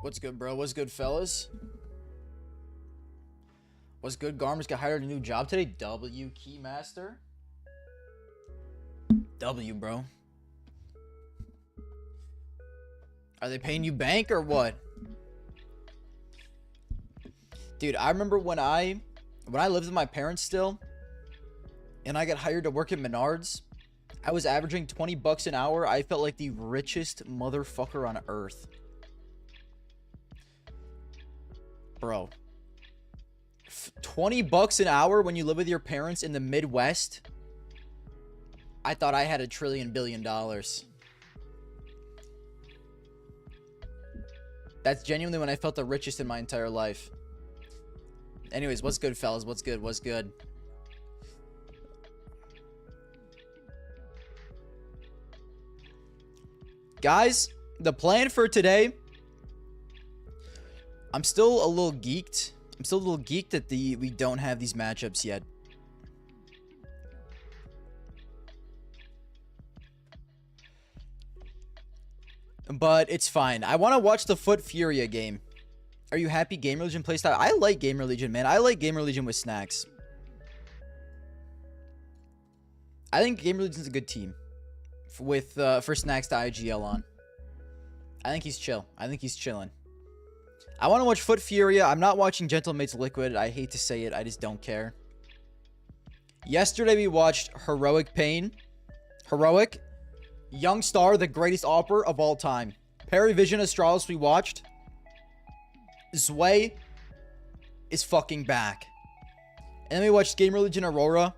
What's good, bro? What's good, fellas? What's good? Garmers got hired a new job today. W Keymaster. W, bro. Are they paying you bank or what? Dude, I remember when I lived with my parents still, and I got hired to work at Menards. I was averaging 20 bucks an hour. I felt like the richest motherfucker on earth. Bro. 20 bucks an hour when you live with your parents in the Midwest? I thought I had $1 trillion billion. That's genuinely when I felt the richest in my entire life. Anyways, what's good, fellas? What's good? What's good? Guys, the plan for today, I'm still a little geeked. I'm still a little geeked that we don't have these matchups yet. But it's fine. I want to watch the Furia game. Are you happy Gamer Legion playstyle? I like Gamer Legion, man. I like Gamer Legion with snacks. I think Gamer Legion's a good team with for snacks to IGL on. I think he's chill. I think he's chilling. I want to watch Furia. I'm not watching Gentlemate's Liquid. I hate to say it. I just don't care. Yesterday we watched Heroic Pain. Heroic. Young Star, the greatest AWPer of all time. Perivision Astralis we watched. Zwei is fucking back. And then we watched Gamer Legion Aurora.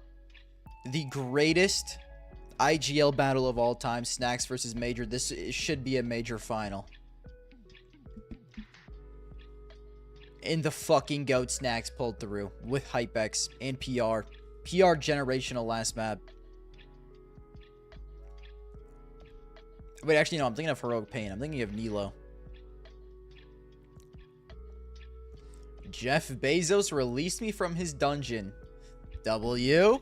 The greatest IGL battle of all time. Snacks versus Major. This should be a Major final. And the fucking GOAT Snacks pulled through with HypeX and PR. PR generational last map. Wait, actually, no. I'm thinking of Heroic Pain. I'm thinking of Nilo. Jeff Bezos released me from his dungeon. W?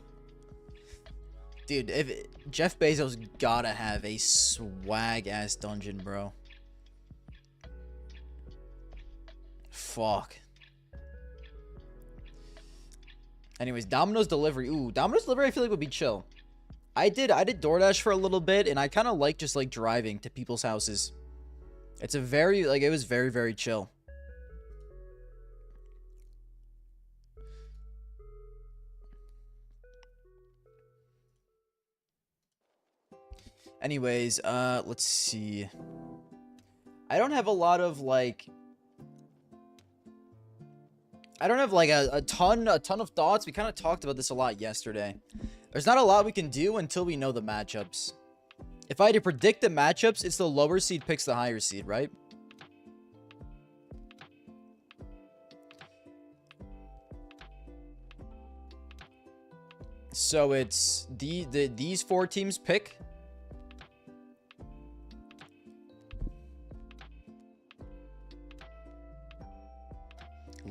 Dude, Jeff Bezos gotta have a swag-ass dungeon, bro. Fuck. Anyways, Domino's Delivery. Ooh, Domino's Delivery I feel like would be chill. I did DoorDash for a little bit, and I kind of like just like driving to people's houses. It's a very, like, it was very, very chill. Anyways, let's see. I don't have a lot of, like... I don't have, like, a ton of thoughts. We kind of talked about this a lot yesterday. There's not a lot we can do until we know the matchups. If I had to predict the matchups, it's the lower seed picks the higher seed, right? So it's these four teams pick.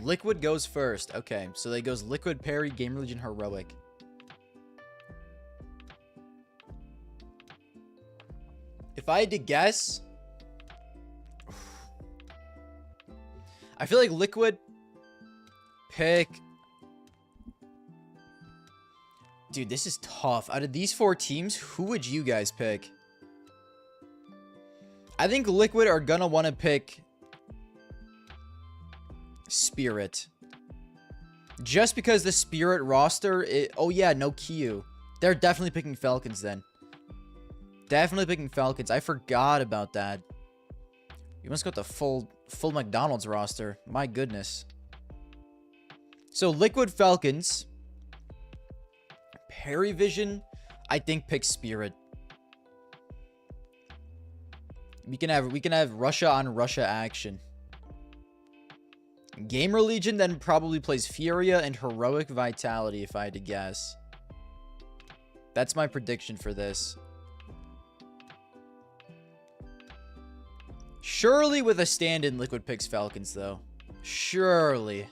Liquid goes first. Okay, so they goes Liquid, Parry, Gamer Legion, Heroic. If I had to guess, I feel like Liquid pick. Dude, this is tough. Out of these four teams, who would you guys pick? I think Liquid are gonna want to pick Spirit. Just because the Spirit roster... oh, yeah, no Q. They're definitely picking Falcons then. Definitely picking Falcons. I forgot about that. You must go with the full McDonald's roster. My goodness. So, Liquid Falcons. Perivision, I think, picks Spirit. We can have Russia on Russia action. Gamer Legion then probably plays Furia and Heroic Vitality, if I had to guess. That's my prediction for this. Surely with a stand-in, Liquid picks Falcons, though. Surely.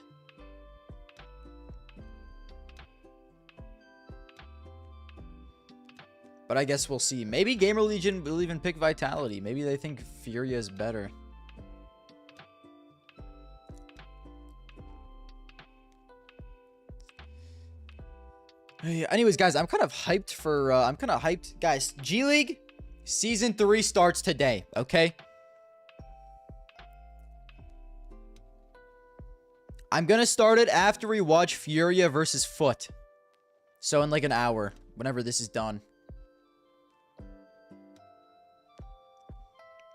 But I guess we'll see. Maybe Gamer Legion will even pick Vitality. Maybe they think Furia is better. Anyways, guys, I'm kind of hyped for, guys, G League Season 3 starts today, okay? I'm gonna start it after we watch Furia versus Foot. So in like an hour, whenever this is done.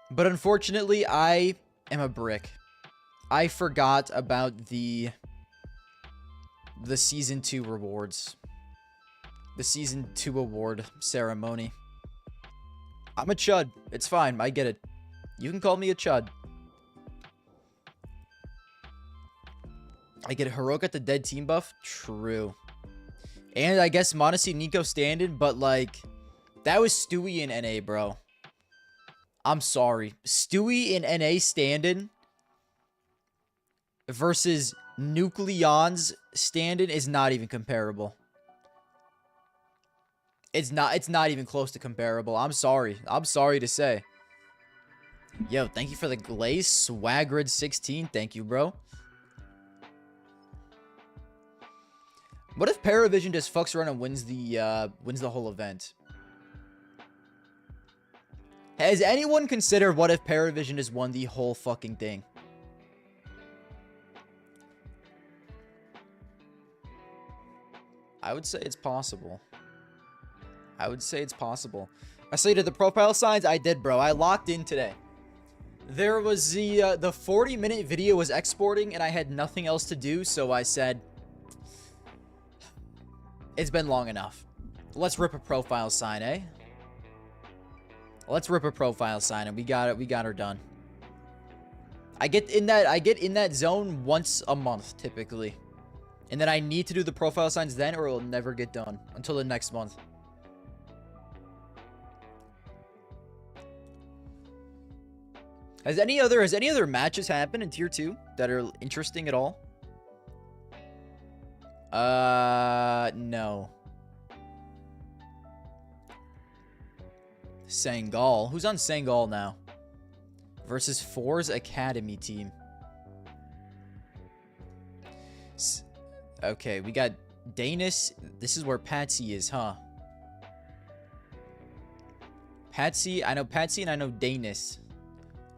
But unfortunately, I am a brick. I forgot about the Season 2 rewards. The Season 2 award ceremony. I'm a chud. It's fine. I get it. You can call me a chud. I get Heroic at the dead team buff. True. And I guess Monacy Nico stand-in, but like, that was Stewie in NA, bro. I'm sorry. Stewie in NA stand-in versus Nucleon's stand-in is not even comparable. It's not even close to comparable. I'm sorry. I'm sorry to say. Yo, thank you for the glaze. Swagrid 16. Thank you, bro. What if Paravision just fucks around and wins the whole event? Has anyone considered what if Paravision just won the whole fucking thing? I would say it's possible. I would say it's possible. I slated the profile signs. I did, bro. I locked in today. There was the 40-minute video was exporting, and I had nothing else to do, so I said, it's been long enough. Let's rip a profile sign, eh? Let's rip a profile sign, and we got it. We got her done. I get in that zone once a month, typically. And then I need to do the profile signs then, or it will never get done until the next month. Has any other matches happened in tier 2 that are interesting at all? No. Sangal. Who's on Sangal now? Versus 4's Academy team. Okay, we got Danis. This is where Patsy is, huh? Patsy. I know Patsy and I know Danis.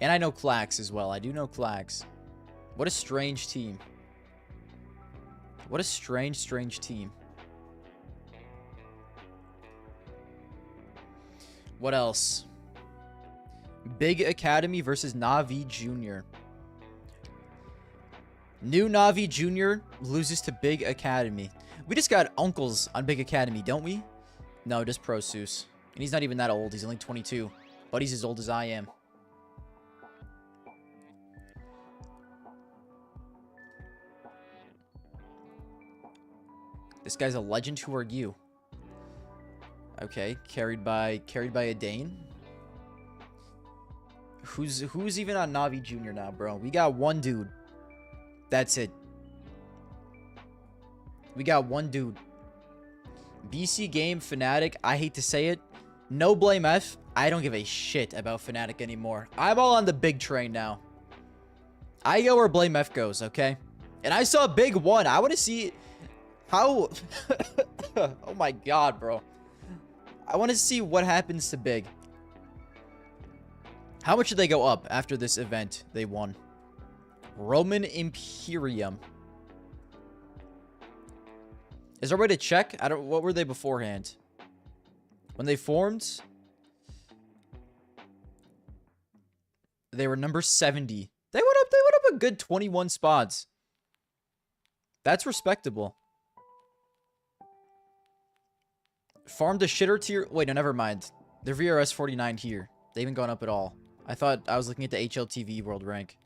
And I know Clax as well. I do know Clax. What a strange team. What a strange team. What else? Big Academy versus Navi Jr. New Navi Jr. loses to Big Academy. We just got uncles on Big Academy, don't we? No, just Prosus. And he's not even that old. He's only 22. But he's as old as I am. This guy's a legend. Who are you? Okay, carried by a Dane. Who's even on Navi Jr. now, bro? We got one dude. That's it. We got one dude. BC Game Fnatic. I hate to say it. No blame F. I don't give a shit about Fnatic anymore. I'm all on the big train now. I go where blame F goes, okay? And I saw Big 1. I want to see how... Oh my god, bro. I want to see what happens to Big. How much did they go up after this event they won? Roman Imperium. Is there a way to check? What were they beforehand? When they formed, they were number 70. They went up a good 21 spots. That's respectable. Farmed a shitter tier. Wait, no, never mind. They're VRS 49 here. They haven't gone up at all. I thought I was looking at the HLTV world rank.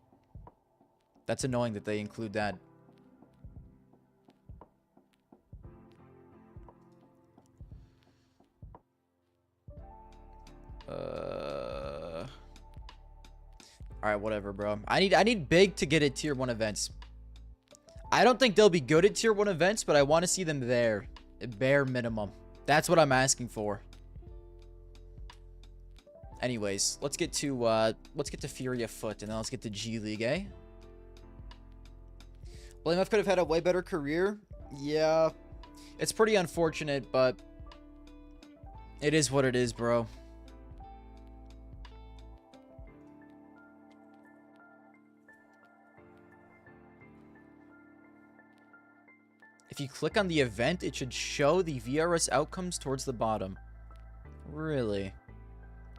That's annoying that they include that. Alright, whatever, bro. I need Big to get at tier 1 events. I don't think they'll be good at tier 1 events, but I want to see them there. Bare minimum. That's what I'm asking for. Anyways, let's get to Furia Foot, and then let's get to G League, eh? Blame F could have had a way better career. Yeah, It's pretty unfortunate, but it is what it is, bro. If you click on the event, it should show the VRS outcomes towards the bottom. Really?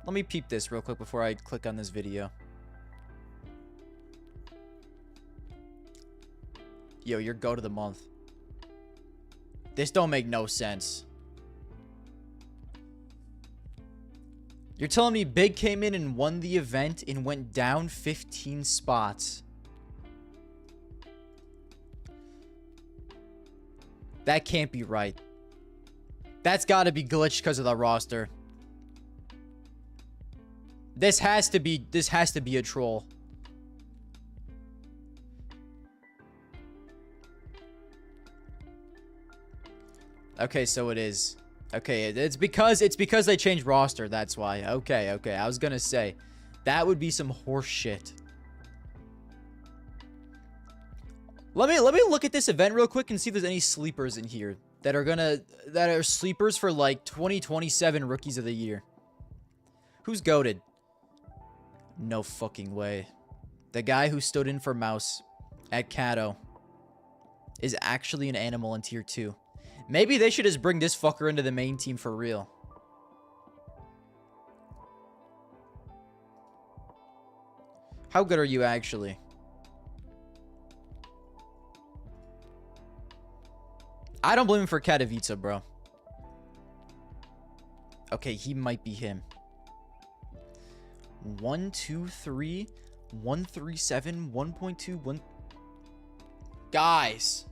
Let me peep this real quick before I click on this video. Yo, your go to the month. This don't make no sense. You're telling me Big came in and won the event and went down 15 spots. That can't be right. That's got to be glitched because of the roster. This has to be a troll. Okay, so it is. Okay, it's because they changed roster, that's why. Okay. I was going to say that would be some horse shit. Let me look at this event real quick and see if there's any sleepers in here that are sleepers for like 2027 rookies of the year. Who's goated? No fucking way. The guy who stood in for Mouse at Kato is actually an animal in tier 2. Maybe they should just bring this fucker into the main team for real. How good are you actually? I don't blame him for Katowice, bro. Okay, he might be him. 1, 2, 3, 137, 1.2, 1. Guys.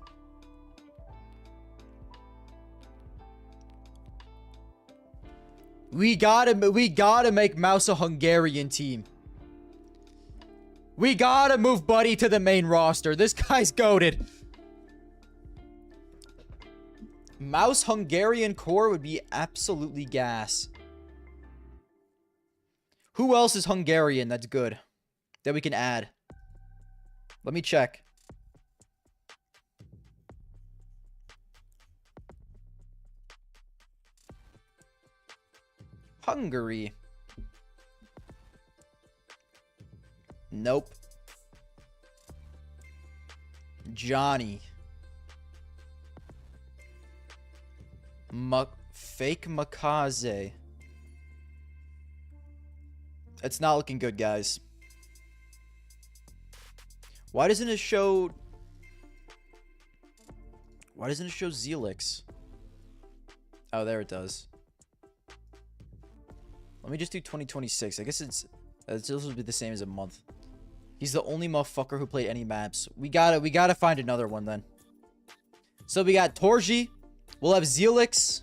We gotta make Mouse a Hungarian team. We gotta move Buddy to the main roster. This guy's goated. Mouse Hungarian core would be absolutely gas. Who else is Hungarian that's good that we can add? Let me check. Hungary. Nope. Johnny. Fake Makaze. It's not looking good, guys. Why doesn't it show Zelix? Oh, there it does. Let me just do 2026. I guess it's supposed to be the same as a month. He's the only motherfucker who played any maps. We gotta find another one then. So we got Torji. We'll have Zelix.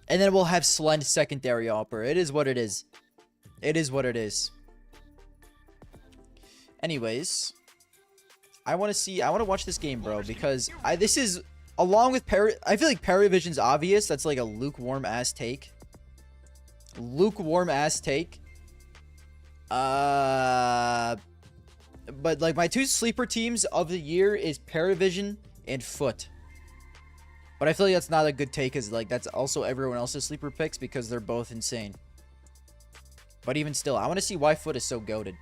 And then we'll have Slend secondary opera. It is what it is. It is what it is. Anyways, I want to watch this game, bro, because this is along with I feel like Paravision's obvious. That's like a lukewarm ass take. Lukewarm ass take. But like my two sleeper teams of the year is Paravision and Foot. But I feel like that's not a good take, because like that's also everyone else's sleeper picks because they're both insane. But even still, I want to see why Foot is so goated.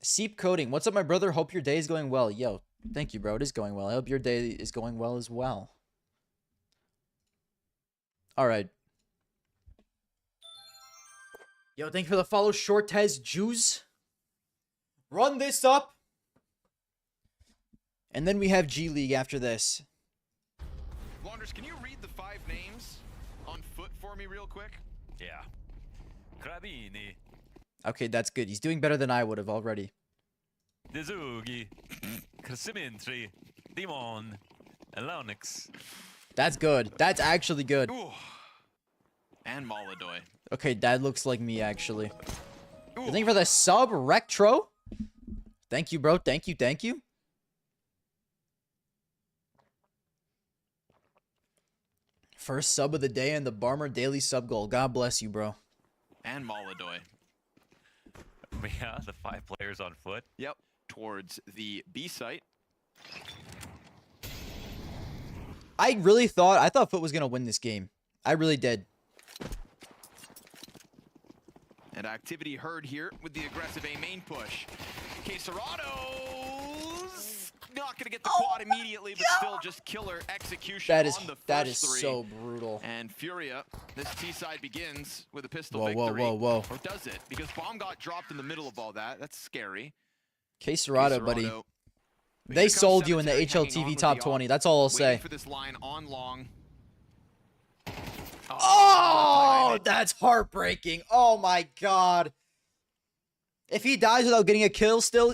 Seep Coding. What's up, my brother? Hope your day is going well. Yo, thank you, bro. It is going well. I hope your day is going well as well. All right. Yo, thank you for the follow, Shortez Jews. Run this up. And then we have G League after this. Launders, can you read the 5 names on Foot for me real quick? Yeah. Krabini. Okay, that's good. He's doing better than I would have already. Dezugi. Krasimintri. Dimon. Elonix. That's good. That's actually good. Ooh. And Moladoy. Okay, that looks like me, actually. Thank you for the sub, Rectro. Thank you, bro. Thank you. Thank you. First sub of the day and the Barmer daily sub goal. God bless you, bro. And Moladoy. Yeah, the 5 players on Foot. Yep. Towards the B site. I thought Foot was going to win this game. I really did. And activity heard here with the aggressive A main push. Queserado's not going to get the quad immediately, but still just killer execution on the first That is three. so brutal. And Furia, this T side begins with a pistol Whoa, victory. whoa. Or does it? Because bomb got dropped in the middle of all that. That's scary. Queserado, buddy. But They here comes sold you in the Cemetery hanging on HLTV with top the 20. off. That's all I'll Waiting say. for this line on long. Oh, that's heartbreaking. Oh my god. If he dies without getting a kill still,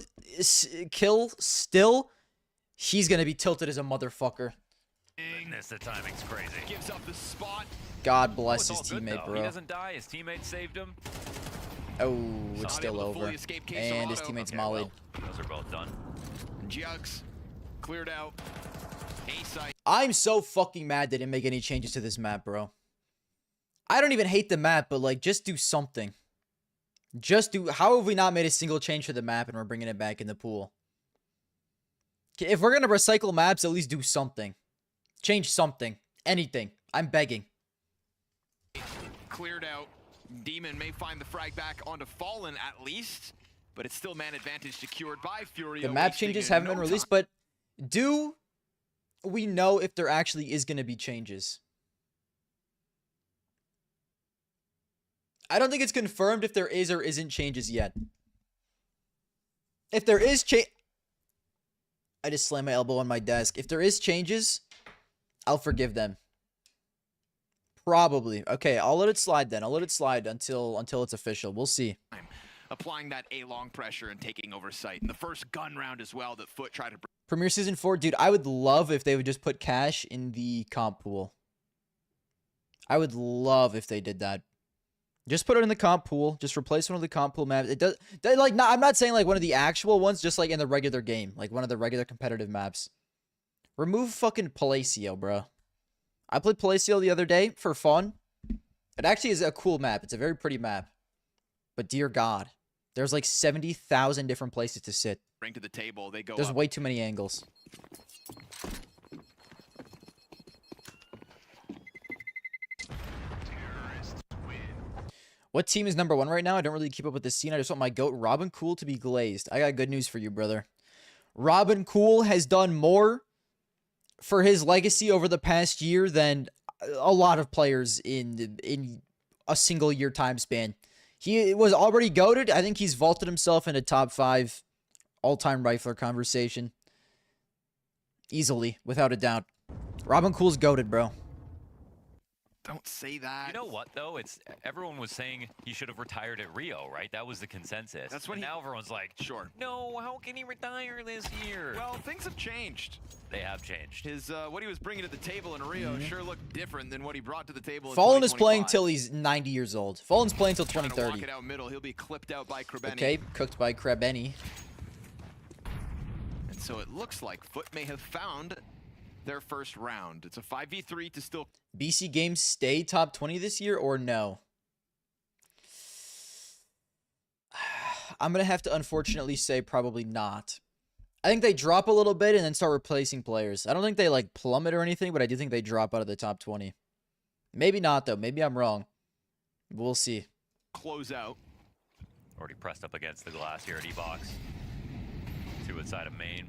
he's going to be tilted as a motherfucker. Goodness, the timing's crazy. Gives up the spot. God Oh, bless it's his all good, teammate, though. bro. He doesn't die. His teammate saved him. Oh, it's Not still able to fully over. escape And his Queserado. teammate's Okay, mollied. well, those are both done. Jugs cleared out. A side. I'm so fucking mad they didn't make any changes to this map, bro. I don't even hate the map, but like, just do something. How have we not made a single change to the map and we're bringing it back in the pool? If we're going to recycle maps, at least do something. Change something. Anything. I'm begging. Cleared out. Demon may find the frag back onto Fallen at least, but it's still man advantage secured by Furia. The map wasting changes no haven't been released, time. but do we know if there actually is going to be changes? I don't think it's confirmed if there is or isn't changes yet. If there is I just slammed my elbow on my desk. If there is changes, I'll forgive them. Probably. Okay, I'll let it slide then. I'll let it slide until it's official. We'll see. Applying that A-long pressure and taking over site. And the first gun round as well that Foot tried to... Premier Season 4, dude, I would love if they would just put cash in the comp pool. I would love if they did that. Just put it in the comp pool. Just replace one of the comp pool maps. It does like not. I'm not saying like one of the actual ones. Just like in the regular game, like one of the regular competitive maps. Remove fucking Palacio, bro. I played Palacio the other day for fun. It actually is a cool map. It's a very pretty map. But dear God, there's like 70,000 different places to sit. Bring to the table. They go There's up. way too many angles. What team is number 1 right now? I don't really keep up with this scene. I just want my GOAT, Robin Cool, to be glazed. I got good news for you, brother. Robin Cool has done more for his legacy over the past year than a lot of players in a single year time span. He was already GOATed. I think he's vaulted himself into top 5 all-time rifler conversation. Easily, without a doubt. Robin Cool's GOATed, bro. Don't say that. You know what, though? Everyone was saying he should have retired at Rio, right? That was the consensus. That's when and now everyone's like, Sure. no, how can he retire this year? Well, things have changed. They have changed. His what he was bringing to the table in Rio sure looked different than what he brought to the table in Fallen is playing 2025. till he's 90 years old. Fallen's playing till Trying to walk 2030. it out middle. He'll be clipped out by Krebeni. Okay, cooked by Krebeni. And so it looks like Foot may have found their first round. It's a 5v3 to still... BC Games stay top 20 this year or no? I'm going to have to unfortunately say probably not. I think they drop a little bit and then start replacing players. I don't think they like plummet or anything, but I do think they drop out of the top 20. Maybe not though. Maybe I'm wrong. We'll see. close out. Already pressed up against the glass here at E-Box. 2 inside of main.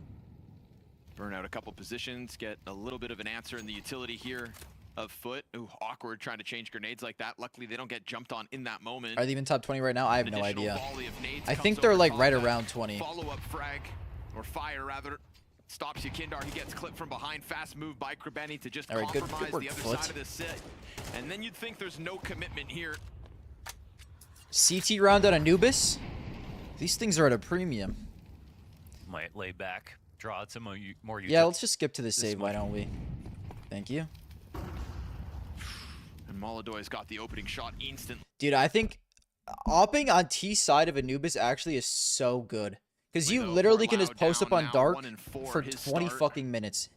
Burn out a couple positions, get a little bit of an answer in the utility here of Foot. Ooh, awkward trying to change grenades like that. Luckily, they don't get jumped on in that moment. Are they even top 20 right now? I have An no additional idea. volley of nades I comes think they're over like top. right That around 20. Follow-up frag, or fire rather, stops Yakindar. He gets clipped from behind. Fast move by Krebeni to just All right, good compromise work, the other Foot. side of the sit. And then you'd think there's no commitment here. CT round on Anubis? These things are at a premium. Might lay back, draw out some more Yeah, let's just skip to the save, why don't we? Thank you. And Molodoy's got the opening shot instantly. Dude, I think opping on T side of Anubis actually is so good. Because you Though, literally we're can just allowed post up down on now, dark 1 and 4 for his 20 start. fucking minutes.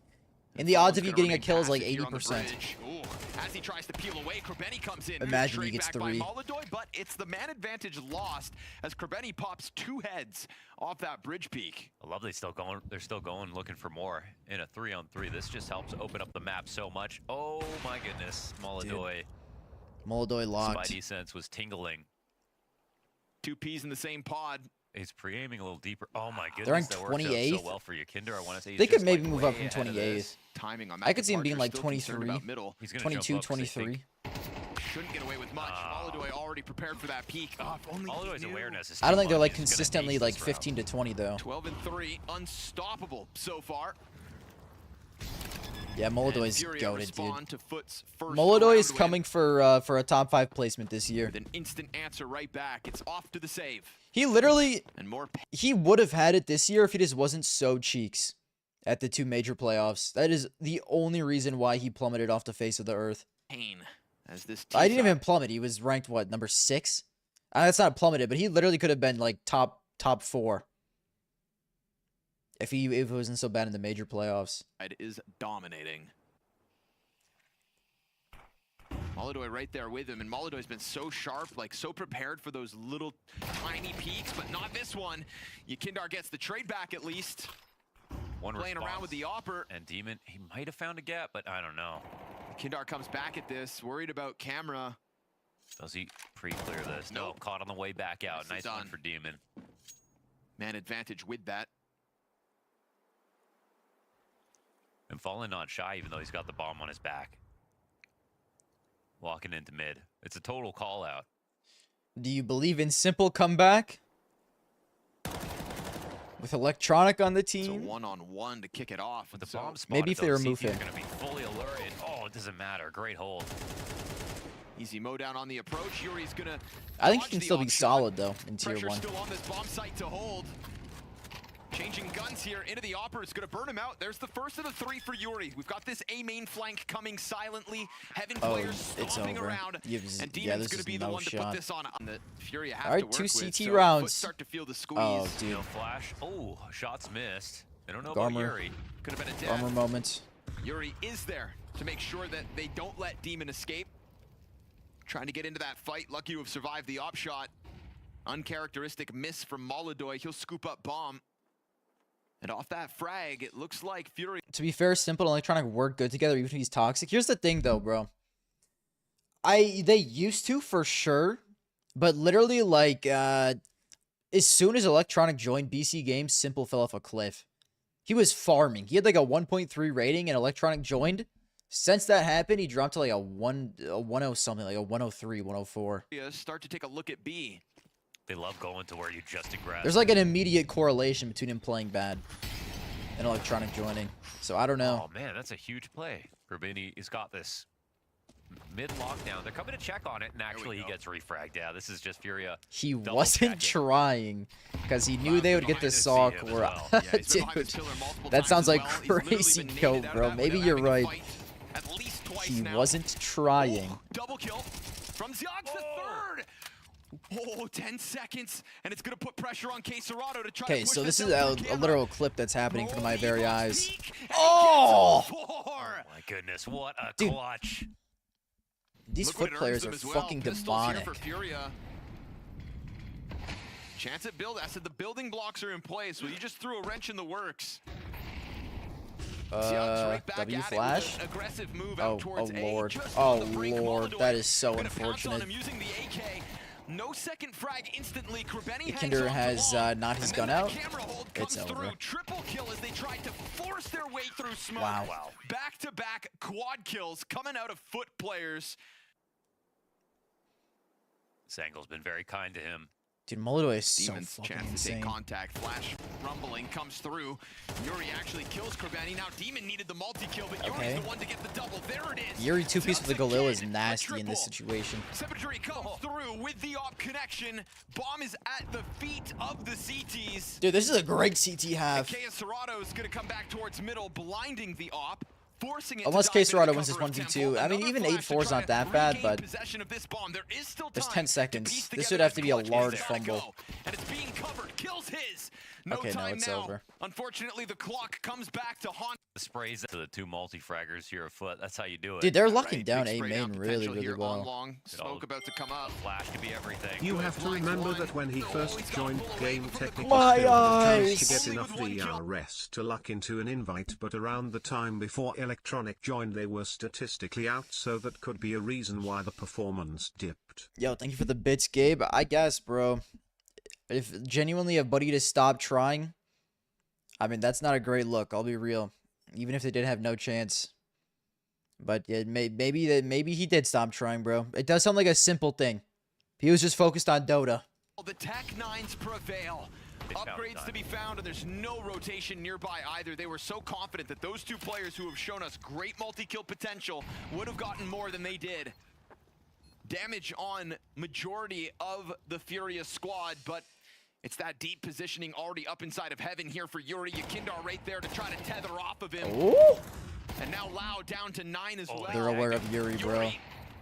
And And the odds of Fallen's you gonna getting a remain kill is like passive here on the 80%. bridge. Ooh, As he tries to peel away, Krebeni comes in. Imagine he Trade gets back by 3. Molodoy, but it's the man advantage lost as Krebeni pops 2 heads off that bridge peak. I love they're still going looking for more in a 3-on-3. This just helps open up the map so much. Oh my goodness, Molodoy. Molodoy locked. Spidey sense was tingling. 2 peas in the same pod. He's pre-aiming a little deeper. Oh my goodness, They're in that worked out 28th. so well for you, Kinder. I want to say he's They could just, maybe like, move up way from ahead of this. 28th. Timing on I could see him being Parker's like still concerned 23, about middle. He's gonna 22, jump up 'cause they 23. Shouldn't get away with much. Molodoy already prepared for that peak. Oh, if only he Molodoy's knew. awareness is I don't too think they're much. like He's gonna consistently ace like this 15 to 20 though. 12 and 3, unstoppable so far. Yeah, Molodoy's Furia goated, respond dude. to Foot's first Molodoy is round coming win for a top 5 placement this year. with an instant answer right back. It's off to the save. He literally, And more he would have had it this year if he just wasn't so cheeks at the 2 major playoffs. That is the only reason why he plummeted off the face of the earth. pain as this I didn't team even plummet. He was ranked, what, number 6? That's not plummeted, but he literally could have been like top 4 if it wasn't so bad in the major playoffs. is dominating. Molodoy right there with him, and Molodoy's been so sharp, like so prepared for those little tiny peaks, but not this one. Yakindar gets the trade back at least. One Playing around response. with the opper. And Demon, he might have found a gap, but I don't know. Kindar comes back at this, worried about camera. Does he pre-clear this? No, Nope. caught on the way back out. Nicely Nice one done. for Demon. Man advantage with that. And Fallen not shy, even though he's got the bomb on his back. Walking into mid. It's a total call out. Do you believe in simple comeback? With Electronic on the It's a team? one-on-one to kick it off. With the So bomb spotted, maybe if they though, remove CT are him. going to be fully alerted. Oh, it doesn't matter. Great hold. easy mow down on the approach. Yuri's gonna. I think he dodge can the still be opshot. solid, though, in Tier Pressure 1. still on this bomb site to hold. Changing guns here into the opera. It's going to burn him out. There's the first of the 3 for Yuri. We've got this A main flank coming silently. Heaven Oh, players it's stomping over. around. Yeah, And this Demon's going to is be the no one to shot. put this on the Furia have All right, to work 2 with. CT So rounds. Foot start to feel the squeeze. Oh, dude. No flash. Oh, shots missed. I don't know Garmer. about Yuri. Could have been a death. Armor moment. Yuri is there to make sure that they don't let Demon escape. Trying to get into that fight. Lucky to have survived the op shot. Uncharacteristic miss from Molodoy. He'll scoop up bomb. And off that frag, it looks like Fury. To be fair, Simple and Electronic work good together, even if he's toxic. Here's the thing, though, bro. They used to, for sure. But literally, like, as soon as Electronic joined BC Games, Simple fell off a cliff. He was farming. He had like a 1.3 rating, and Electronic joined. Since that happened, he dropped to like a 1.0 something, like a 103, 104. Start to take a look at B. They love going to where you just aggress. There's like an immediate correlation between him playing bad and Electronic joining. So I don't know. Oh, man, that's a huge play. Rubini, he's got this mid-lockdown. They're coming to check on it, and actually he go. gets refragged. Yeah, this is just Furia. He double wasn't checking. trying because he knew Wow, they would behind get this the Salk. CM as Or well. Yeah, he's been behind dude, this pillar multiple that times sounds as like well. He's literally crazy been coke, naded out bro. of that Maybe without you're having to right. fight at least twice He now. wasn't trying. Oh, double kill from Ziox the third. Oh, 10 seconds, and it's going to put pressure on Quesarado to try to Okay, push so this is out a through camera. literal clip that's happening for my very Rolling eyes. peak, and Oh! gets a four. Oh, my goodness, what a Dude. clutch. These Look what foot it players earns are them as well. fucking Pistols demonic. Here for Furia. Chance at build. I said the building blocks are in place. Well, you just threw a wrench in the works. Seahawks right back W at it with flash? an aggressive move Oh, out towards oh A, lord. just Oh on the brink. lord, Molodoy that is so gonna pounce on unfortunate. him using the AK. No second frag instantly. Krebeni hangs Ikinder on to has long, not his and gun then that out. camera hold It's comes over. through. Triple kill as they tried to force their way through smoke. Wow. Back-to-back quad kills coming out of foot players. Sangle's been very kind to him. Dude, Molodoy is so Demon's fucking chance to take insane. contact. Flash rumbling comes through. Yuri actually kills Krebeni. Now Demon needed the multi-kill, but Yuri's Okay. the one to get the double. There it is. Yuri two-piece with the Galil is Again, a nasty in this triple. situation. Symmetry comes through with the op connection. Bomb is at the feet of the CTs. Dude, this is a great CT half. Kea Serrato is going to come back towards middle, blinding the op. Forcing it Unless to dive into Serrato the wins this cover of 1v2. Temple. I mean, Another even flash 8-4 is to not try that to bad, regain but possession of this bomb. There is still there's time 10 to seconds. piece This together would have the to be a clutch. large He's gotta fumble. go. And it's being covered. Kills his. No Okay, no, time it's now. over. Unfortunately, the clock comes back to haunt. The sprays to the 2 multi-fraggers here afoot. That's how you do it. Dude, they're Right, locking big down A spray down main really, potential really here on well. long. Smoke about to come up. Flash could be everything. You Good. have to Blinds remember one. that when he Oh, first he's got joined pull away game, from the technically My still had a chance to eyes. get enough Only with one kill. DRS to luck into an invite, but around the time before Electronic joined they were statistically out, so that could be a reason why the performance dipped. Yo, thank you for the bits, Gabe. I guess, bro. If genuinely a buddy to stop trying, I mean, that's not a great look. I'll be real. Even if they did have no chance. But yeah, maybe he did stop trying, bro. It does sound like a simple thing. He was just focused on Dota. The Tech 9s prevail. They found Upgrades to time. be found, and there's no rotation nearby either. They were so confident that those two players who have shown us great multi-kill potential would have gotten more than they did. Damage on majority of the Furia squad, but it's that deep positioning already up inside of heaven here for Yuri. Yakindar right there to try to tether off of him. Ooh. And now Lau down to 9 as well. They're aware of Yuri, bro.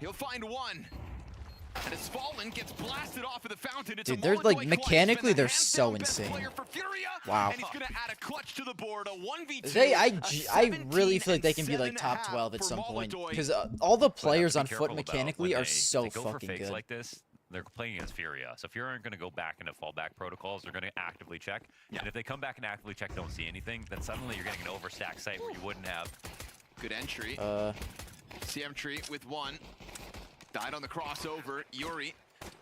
He'll find one. And as Fallen gets blasted off of the fountain, it's Dude, a they're, Molotov like, clutch. mechanically, He's been the they're so hands-down best insane. player for Furia, Wow. And he's going to add a clutch to the board, a 1v2. I really feel like they can be like top 12 at some point because all the players on foot mechanically are so they go for fucking fakes good. like this. They're playing against Furia, so Furia aren't going to go back into fallback protocols. They're going to actively check, and if they come back and actively check, don't see anything, then suddenly you're getting an overstack site where you wouldn't have. Good entry. CM tree with one. Died on the crossover. Yuri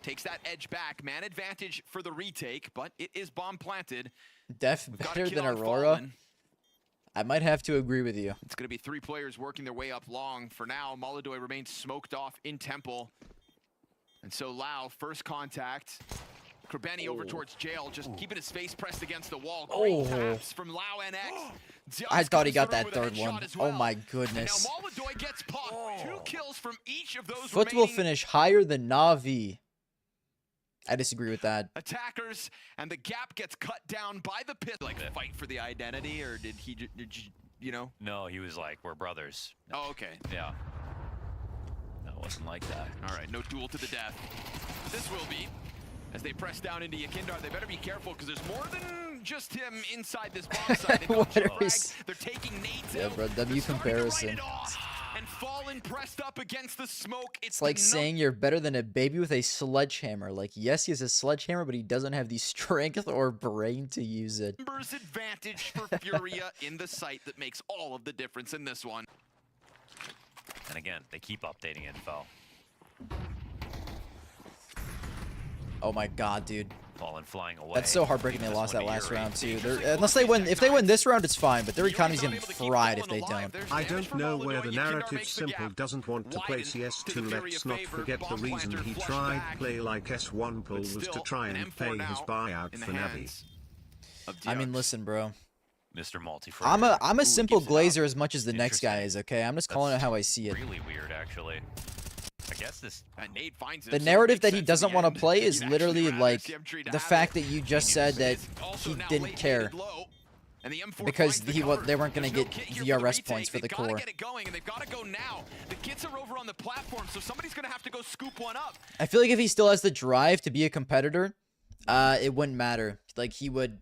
takes that edge back. Man advantage for the retake, but it is bomb planted. Def We've got a better kill than on Aurora. Fallen. I might have to agree with you. It's going to be 3 players working their way up long. For now, Molodoi remains smoked off in Temple. And so Lau, first contact. Krabeni over towards jail, just keeping his face pressed against the wall. Great taps from Lau NX. I thought he got comes that through with a third one. headshot as Oh well. my And goodness. now Molodoi gets popped. 2 kills from each of those Foot will remaining finish higher than Na'Vi. I disagree with that. attackers, and the gap gets cut down by the pit. Like, fight for the identity, or did you know? No, he was like, we're brothers. Oh, okay. Yeah. No, it wasn't like that. All right, no duel to the death. This will be. As they press down into Yakindar, they better be careful because there's more than just him inside this bomb site. They've got What are we frags, they're taking nades Yeah, out. bro, They're W starting to write comparison. it off. And Fallen pressed up against the smoke. It's like saying you're better than a baby with a sledgehammer. Like, yes, he has a sledgehammer, but he doesn't have the strength or brain to use it. numbers advantage for Furia in the site that makes all of the difference in this one. And again, they keep updating info. Oh my god, dude. Fallen flying away. That's so heartbreaking they This lost one that to last Yuri. round too. Unless they win, if they win this round, it's fine. But their economy's getting fried if they don't. I don't know where the narrative simple doesn't want to play CS2. Let's not forget the reason he tried play like S1 pull was to try and pay his buyout for Navi. I mean, listen, bro. Mr. Multi. I'm a simple glazer as much as the next guy is. Okay, I'm just calling it how I see it. Really weird, actually. I guess this. Nade finds it, The so it narrative makes that he sense in doesn't the want to end. play is You'd actually literally rather like CM3 to the have fact it. that you just said that Also he now didn't care late-handed low, and the M4 because finds the they cover. weren't going to There's get no kit here for the DRS retake. points for the They've gotta core. get it going, and they've got to go now. The kits are over on the platform, so somebody's going to have to go scoop one up. I feel like if he still has the drive to be a competitor, it wouldn't matter. Like he would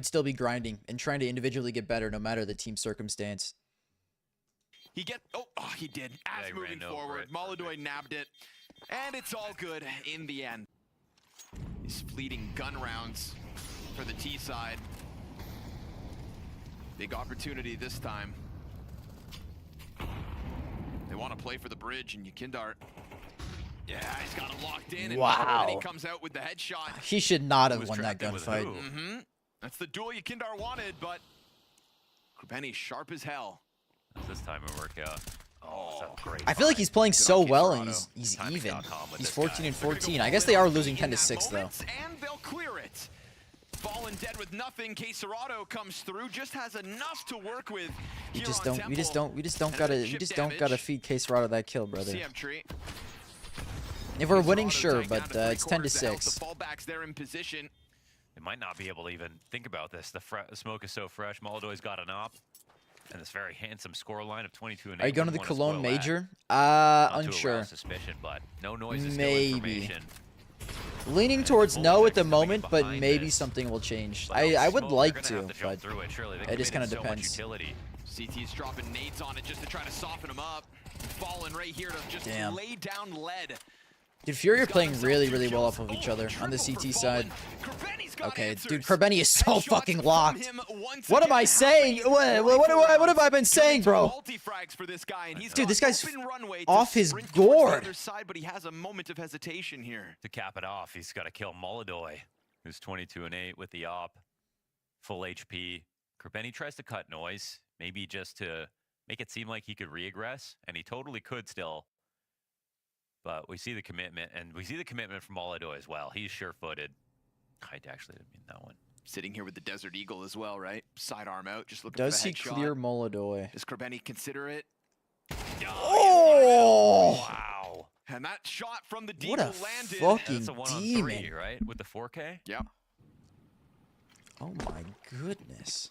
still be grinding and trying to individually get better no matter the team circumstance. He did. As he moving ran over forward, it. Molodoi nabbed it, and it's all good in the end. These fleeting gun rounds for the T side. Big opportunity this time. They want to play for the bridge, and Yakindar. Yeah, he's got it locked in. And Wow. he comes out with the headshot. He should not have was won that trapped in with gunfight. who? That's the duel Yakindar wanted, but Krabeni sharp as hell. This time it worked out. Oh, that's a great. I feel like he's playing Good so on well Kid and Dorado. he's Timing even. dot com with He's this 14 guy. and They're gonna 14. go I guess all they in are on losing in 10 to that 6 though. moment, and they'll clear it. Fallen dead with nothing. Dorado comes through, just has enough to work with. We here just on don't we just Temple. don't And gotta then we chip just don't gotta damage. feed Case Rado that kill, brother. CM tree. If we're winning, Dorado sure, tagged down but to it's 10 to 3/4 the health. 6. The fallbacks there in position. They might not be able to even think about this. The smoke is so fresh. Molodoi's got an op. And this very handsome score line of 22 and 8. Are you going to the Wouldn't wanna Cologne spoil that. Major? Not to Unsure. arouse suspicion, but no noise is Maybe. still information. Leaning towards no at the moment, but maybe something will change. I would like to, but it just kind of depends. CT's dropping nades on it just to try to soften him up. Fallen right here to just lay down lead. Dude, Furia are playing really, really well off of each other on the CT side. Okay, dude, Kerbeni is so fucking locked. What am I saying? What have I been saying, bro? Dude, this guy's off his gourd. But he has a moment of hesitation here. To cap it off, he's got to kill Molodoy, who's 22-8 with the op, full HP. Kerbeni tries to cut noise, maybe just to make it seem like he could re-aggress, and he totally could still. But we see the commitment, and we see the commitment from Molodoy as well. He's sure-footed. I actually didn't mean that one. Sitting here with the Desert Eagle as well, right? Sidearm out, just looking Does for the he headshot. clear Molodoy? Does Kerbeni consider it? Oh! Wow. And that shot from the What Deagle a landed. fucking That's a 1-on-3, demon. right? With the 4K? Yeah. Oh my goodness.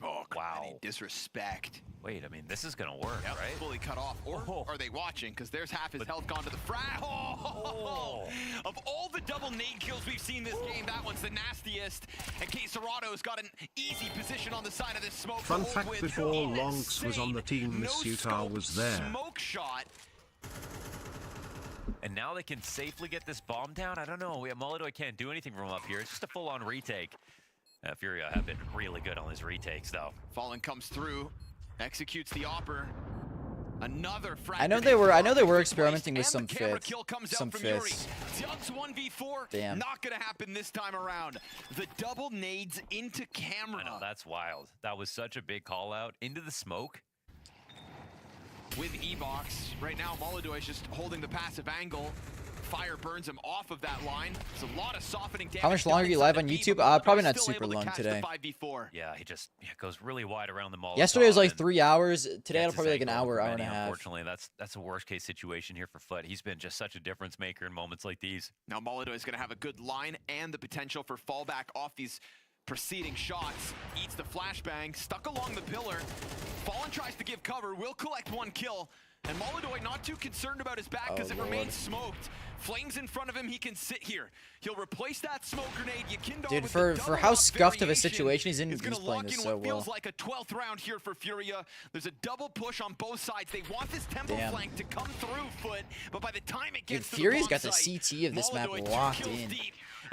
Oh, wow. Disrespect. Wait, I mean, this is going to work, right? Fully cut off. Or are they watching? Because there's half his health gone to the frag. Of all the double nade kills we've seen this game, that one's the nastiest. And K-Serato's got an easy position on the side of this smoke. Fun fact, before Lonks was on the team, Miss Utah was there. Smoke shot. And now they can safely get this bomb down? I don't know. Molodoy can't do anything from up here. It's just a full-on retake. Furia have been really good on his retakes, though. Fallen comes through, executes the opper. Another frag. I know they were experimenting with some fifths. Ducks 1v4. Damn. Not gonna happen this time around. The double nades into camera. I know, that's wild. That was such a big call out into the smoke. With E-Box, right now Molodoy is just holding the passive angle. Fire burns him off of that line. It's a lot of softening damage. How much longer are you live on YouTube? Probably not super long today. Yeah, he just goes really wide around the Molotov. Yesterday was like 3 hours. Today it'll probably like an hour and a half. Unfortunately, that's a worst case situation here for Foot. He's been just such a difference maker in moments like these. Now Molodoy is going to have a good line and the potential for fallback off these preceding shots. Eats the flashbang, stuck along the pillar. Fallen tries to give cover, will collect one kill. And Molodoy not too concerned about his back because it remains smoked. Flames in front of him, he can sit here. He'll replace that smoke grenade. Dude, for how scuffed of a situation he's in, he's playing this so well. Feels like a 12th round here for Furia. There's a double push on both sides. They want this tempo flank to come through Foot, but by the time it gets to Furia's the got the site, CT of this map locked in.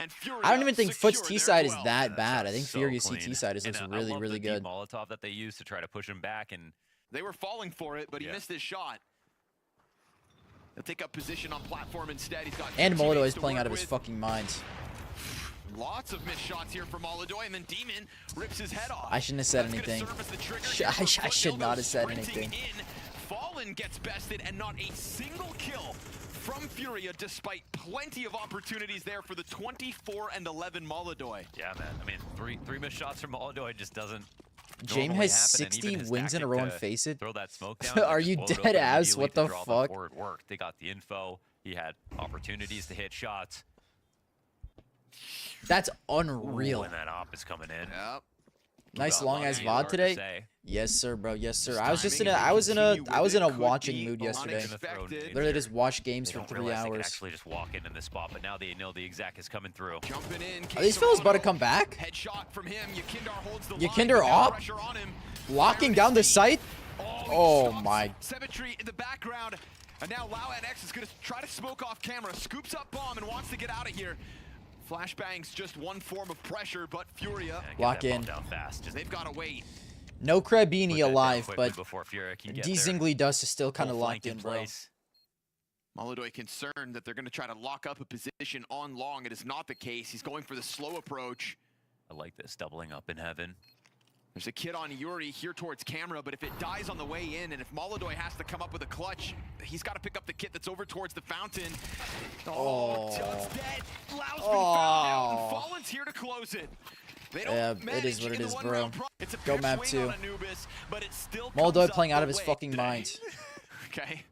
Furia I don't even think Foot's T side is that Yeah, bad. I think so Furia's clean. CT side looks really, really good. Molotov that they used to try to push him back, and they were falling for it, but he missed his shot. He'll take up position on platform instead. He's got and Molodoy is playing out of his fucking mind. Lots of missed shots here for Molodoy, and then Demon rips his head off. I shouldn't have said anything. I should not have said anything. Fallen gets bested, and not a single kill from Furia, despite plenty of opportunities there for the 24-11 Molodoy. Yeah, man. I mean, three missed shots from Molodoy just doesn't. James has 60 wins in a row and face it. Throw that smoke down. Are you dead ass? What the fuck? It worked. They got the info. He had opportunities to hit shots. That's unreal. And that op is coming in. Yep. Nice long ass VOD today. Yes, sir, bro. Yes, sir. I was in a watching mood yesterday. Literally just watched games for 3 hours. Actually, just walk in this spot, but now they know the exec is coming through. Jumping in. Are these fellas about to come back? Headshot from him. Yakindar holds the Yakindar off. Locking down the site. Oh my. Symmetry in the background. And now LauNX is going to try to smoke off camera. Scoops up bomb and wants to get out of here. Flashbang's just one form of pressure, but Furia lock in. Down fast. They've got to wait. No Krabini alive, but D Zingli Dust is still kind of locked in, bro. Molodoy concerned that they're going to try to lock up a position on long. It is not the case. He's going for the slow approach. I like this, doubling up in heaven. There's a kid on Yuri here towards camera, but if it dies on the way in, and if Molodoy has to come up with a clutch, he's got to pick up the kit that's over towards the fountain. Tuck's dead. Lau's been found out, and Fallen's here to close it. Yeah, it is what it is, bro. It's a Go map 2. Anubis, but it still Molodoy playing out of his fucking mind. Okay.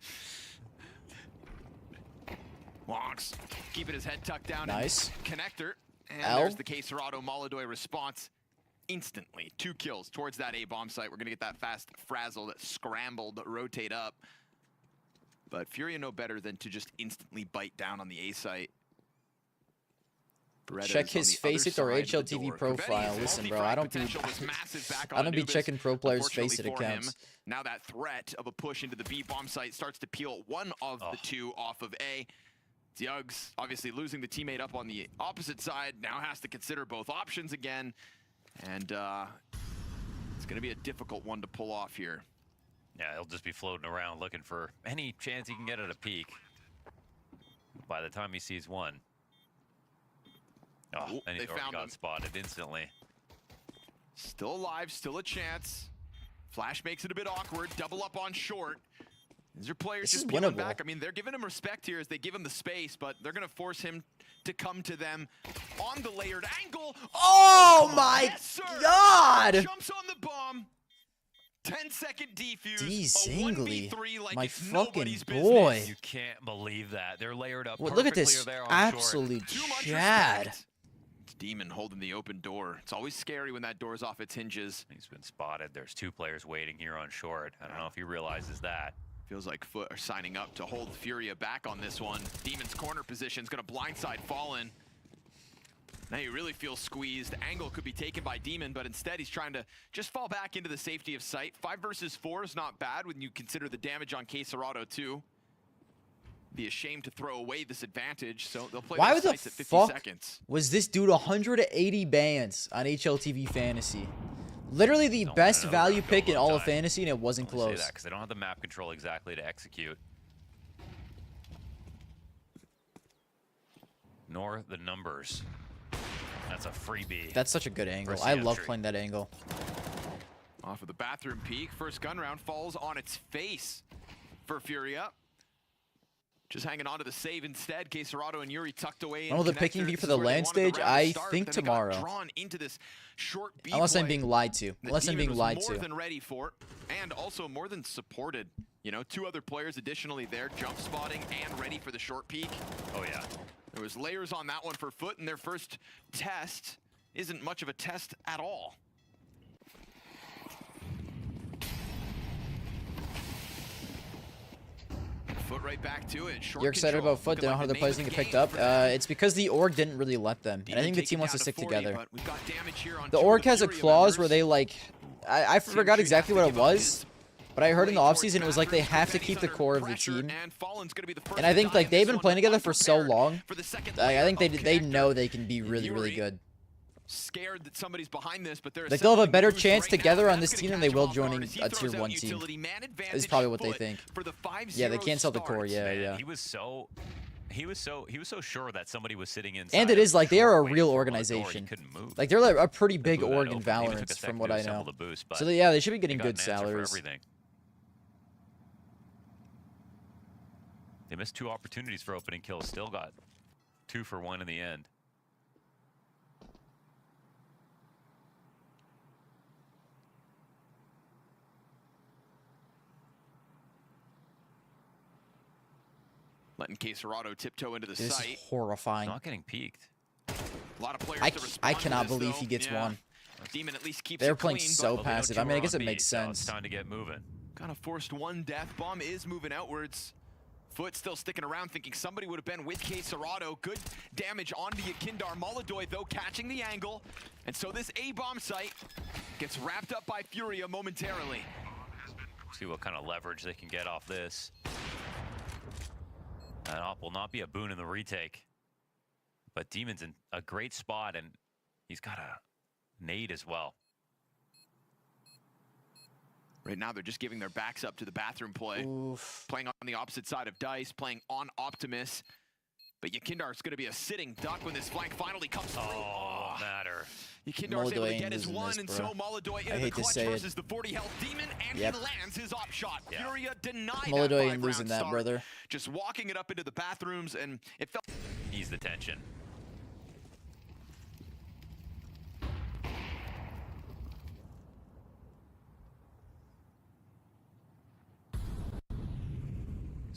Lonks keeping his head tucked down. Nice. Connector. And there's the K-Serrato Molodoy response. Instantly, 2 kills towards that A-bomb site. We're gonna get that fast frazzle, that scrambled rotate up. But Furia know better than to just instantly bite down on the A site. Beretta Check is on his the other Faceit or side of the HLTV door. profile. Kurbenny's Listen, bro, multi-frag I don't be potential was massive back I on don't be Anubis. checking pro players' Unfortunately Faceit for him, accounts. now that threat of a push into the B bomb site starts to peel one of the two off of A. Yugs obviously losing the teammate up on the opposite side, now has to consider both options again. And it's going to be a difficult one to pull off here. Yeah, he'll just be floating around looking for any chance he can get at a peek. By the time he sees one. Oh, and he already got spotted instantly. Still alive, still a chance. Flash makes it a bit awkward. Double up on short. These are players just peeling back. I mean, they're giving him respect here as they give him the space, but they're going to force him to come to them on the layered angle. Oh my God! Jumps on the bomb. 10-second defuse. Zingli, like my fucking boy. Business. You can't believe that. They're layered up. Well, look at this there on absolute Chad. It's Demon holding the open door. It's always scary when that door's off its hinges. He's been spotted. There's two players waiting here on short. I don't know if he realizes that. Feels like Foot are signing up to hold Furia back on this one. Demon's corner position is going to blindside Fallen. Now he really feels squeezed. Angle could be taken by Demon, but instead he's trying to just fall back into the safety of sight. 5 versus 4 is not bad when you consider the damage on Quesarado too. Be ashamed to throw away this advantage, so they'll play Why the the sites at 50 fuck seconds. was this dude 180 bans on HLTV Fantasy? Literally the best value pick in all of Fantasy, and it wasn't close. Because they don't have the map control exactly to execute. Nor the numbers. That's a freebie. That's such a good angle. I love playing that angle. Off of the bathroom peak, first gun round falls on its face for Furia. Just hanging on to the save instead. Quesarado and Yuri tucked away. Oh, the picking B for the land stage? I think tomorrow. Drawn into this short B Unless I'm being lied to. Unless I'm being lied to. More than ready for, and also more than supported. You know, 2 other players additionally there, jump spotting and ready for the short peak. Oh yeah. There was layers on that one for Foot, and their first test isn't much of a test at all. Foot right back to it. Short You're excited about Foot? Don't know how their players didn't get picked up? It's because the org didn't really let them. And I think the team wants to stick together. The org has a clause where they like... I forgot exactly what it was. But I heard in the offseason it was like they have to keep the core of the team. And I think like they've been playing together for so long. I think they know they can be really, really good. Scared that somebody's behind this, but they'll have a better chance together on this team than they will joining a tier 1 team. This is probably what they think. Yeah, they can't sell the core. Yeah. He was so sure that somebody was sitting inside. And it is like they are a real organization. Like they're like a pretty big org in Valorant, from what I know. So yeah, they should be getting good salaries. They missed 2 opportunities for opening kills. Still got 2 for 1 in the end. Letting Quesarado tiptoe into the site. This is horrifying. Not getting peeked. A lot of players I cannot believe he gets one. Demon at least keeps They're playing so passive. I mean, I guess it makes sense. It's time to get moving. Kind of forced one death. Bomb is moving outwards. Foot still sticking around, thinking somebody would have been with Quesarado. Good damage onto Yakindar. Molodoy, though, catching the angle. And so this A-bomb site gets wrapped up by Furia momentarily. See what kind of leverage they can get off this. That op will not be a boon in the retake. But Demon's in a great spot, and he's got a nade as well. Right now, they're just giving their backs up to the bathroom play. Oof. Playing on the opposite side of Dice, playing on Optimus. But Yakindar's going to be a sitting duck when this flank finally comes through. Oh, matter. Yakindar's able to get his one, and so Molodoy into the clutch versus the 40 health Demon, and he lands his op shot. Furia denied Molodoy ain't losing that, brother. Just walking it up into the bathrooms, and it felt... Ease the tension.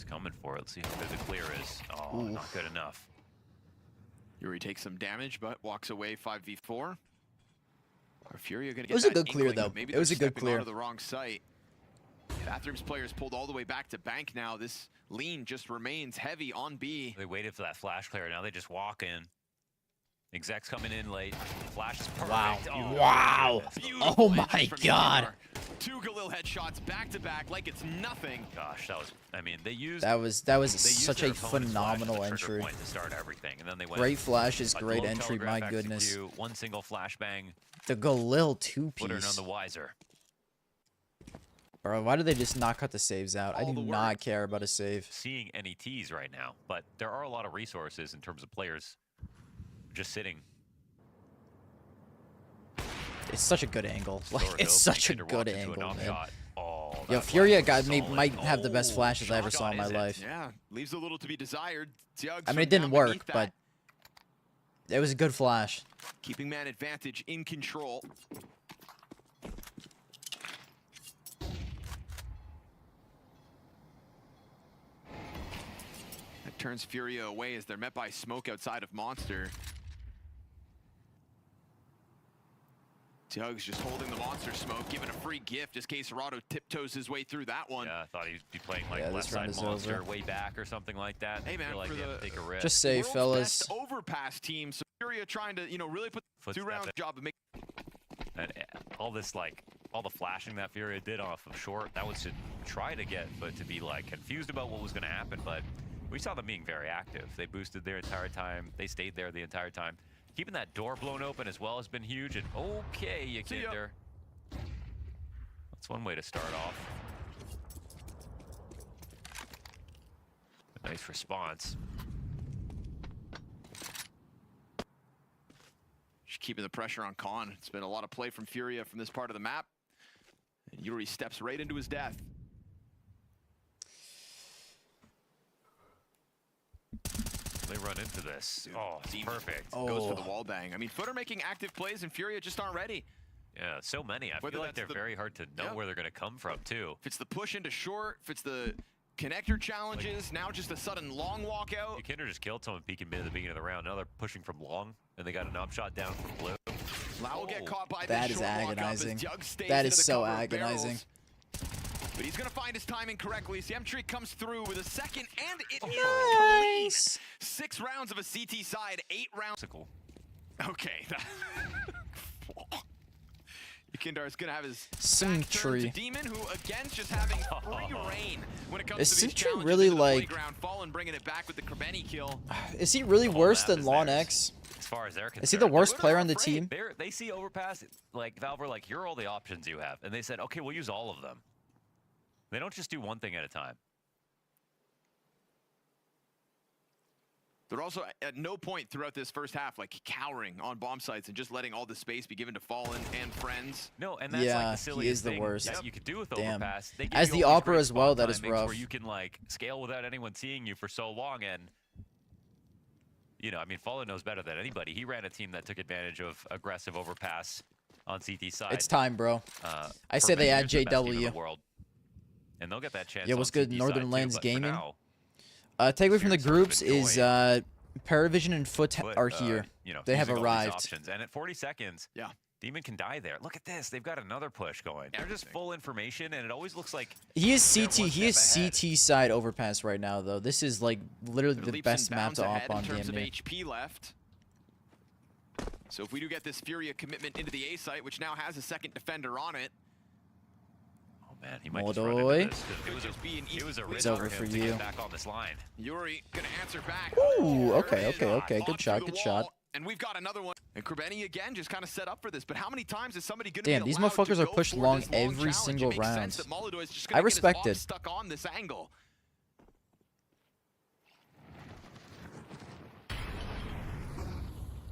Coming for it. Let's see how good the clear is. Oh, not good enough. Yuri takes some damage, but walks away 5v4. Or Furia gonna get it was a good clear, though. Maybe it was a good clear. To the wrong site. Bathrooms players pulled all the way back to bank now. This lean just remains heavy on B. They waited for that flash clear. Now they just walk in. Exec's coming in late. Flash is perfect. Wow. Oh, Wow. Beautiful Oh my entrance from God. Yamar. 2 Galil headshots back to back like it's nothing. Gosh, that was. I mean, they used. That was they used such their a opponent's flash as phenomenal the trigger entry. point to start everything, and then they went. Great flashes, a great glow entry. My telegraph goodness. execute, one single flashbang. The Galil Put her none two-piece. the wiser. Bro, why did they just not cut the saves out? I All do the not work. care about a save. Seeing NETs right now, but there are a lot of resources in terms of players just sitting. It's such a good angle. Like, Door it's open, such a Kinder walked good into angle, knock man. shot. Oh, Yo, that Furia flash was got solid. might have the best Oh, flashes I ever saw shot in my is it? life. Yeah, leaves a little to be desired. Jugs I mean, from it didn't down work, beneath but that. it was a good flash. Keeping man advantage in control. That turns Furia away as they're met by smoke outside of Monster. Jugs just holding the Monster smoke, giving a free gift as Caserado tiptoes his way through that one. Yeah, I thought he'd be playing like Yeah, this left round side is monster over. way back or something like that. Hey, I man, feel like for they have the- to take a risk. Just say, World's fellas. best overpass team. So Furia trying to, really put Footstep 2 rounds it. job of making. And all this, like, all the flashing that Furia did off of short, that was to try to get, but to be, like, confused about what was going to happen. But we saw them being very active. They boosted their entire time. They stayed there the entire time. Keeping that door blown open as well has been huge. And okay, you See get ya. there. That's one way to start off. A nice response. Just keeping the pressure on Khan. It's been a lot of play from Furia from this part of the map. And Yuri steps right into his death. They run into this. Oh, it's Deep. perfect. Goes for the Oh. wall bang. I mean, Footer making active plays and Furia just aren't ready. Yeah, so many. I Whether feel like that's they're the- very hard to know Yeah. where they're going to come from, too. If it's the push into short, if it's the connector challenges, now just a sudden long walkout. Kinder just killed someone peeking mid at the beginning of the round. Now they're pushing from long, and they got an up shot down from blue. Lau will get Oh, caught by That this is short walk up as agonizing. Jug stays That into is the so cover of agonizing. barrels. But he's going to find his timing correctly. Siemtry comes through with a second, and it is Nice. complete. 6 rounds of a CT side, 8 rounds. Sickle. Okay. Yukindar is going to have his Symmetry. back turned to Demon, who again is just having free reign when it comes Is to these Symmetry challenges really, into the like- playground. Fallen bringing it back with the Krebeni kill. Is he really worse map than is Lon theirs. X? As far as they're concerned. Is he the worst They're player not on the afraid. team? They see overpass, like Valve were like, here are all the options you have. And they said, okay, we'll use all of them. They don't just do one thing at a time. They're also at no point throughout this first half like cowering on bomb sites and just letting all the space be given to Fallen and friends. No, and that's Yeah, like he the silliest is the thing worst. that you could do with Damn. overpass. They give As you the all these Opera great as well, spot that is timings rough. Where you can like scale without anyone seeing you for so long, and I mean, Fallen knows better than anybody. He ran a team that took advantage of aggressive overpass on CT side. It's time, bro. I for say they many add years, the best team in JW. the world. And they'll get that chance. Yeah, on what's good, CT Northern side too, Lands but for Gaming? now, Takeaway from the Serious groups Enjoy. is Paravision and Foot but, are here. They have using all these arrived. options. And at 40 seconds, Yeah. Demon can die there. Look at this. They've got another push going. They're just Everything. full information, and it always looks like He is They're CT. one He is step ahead. CT side overpass right now, though. This is like literally They're the leaps best and map bounds to ahead op on in terms damn of near. HP left. So if we do get this Furia commitment into the A site, which now has a second defender on it, oh man, he might just run Moldoy. into this. 'Cause Could just be an It was a easy risk win over for for him to you. get back on this line. Yuri gonna answer back. Ooh, There okay, it is. okay. On Good through shot, the good wall. shot. And we've got another one. And Krebeni again just kind of set up for this. But how many times is somebody going to Damn, be these allowed motherfuckers to are go pushed for long this every challenge? single It makes round. sense that Moldoy is just I gonna get his respect op it. stuck on this angle.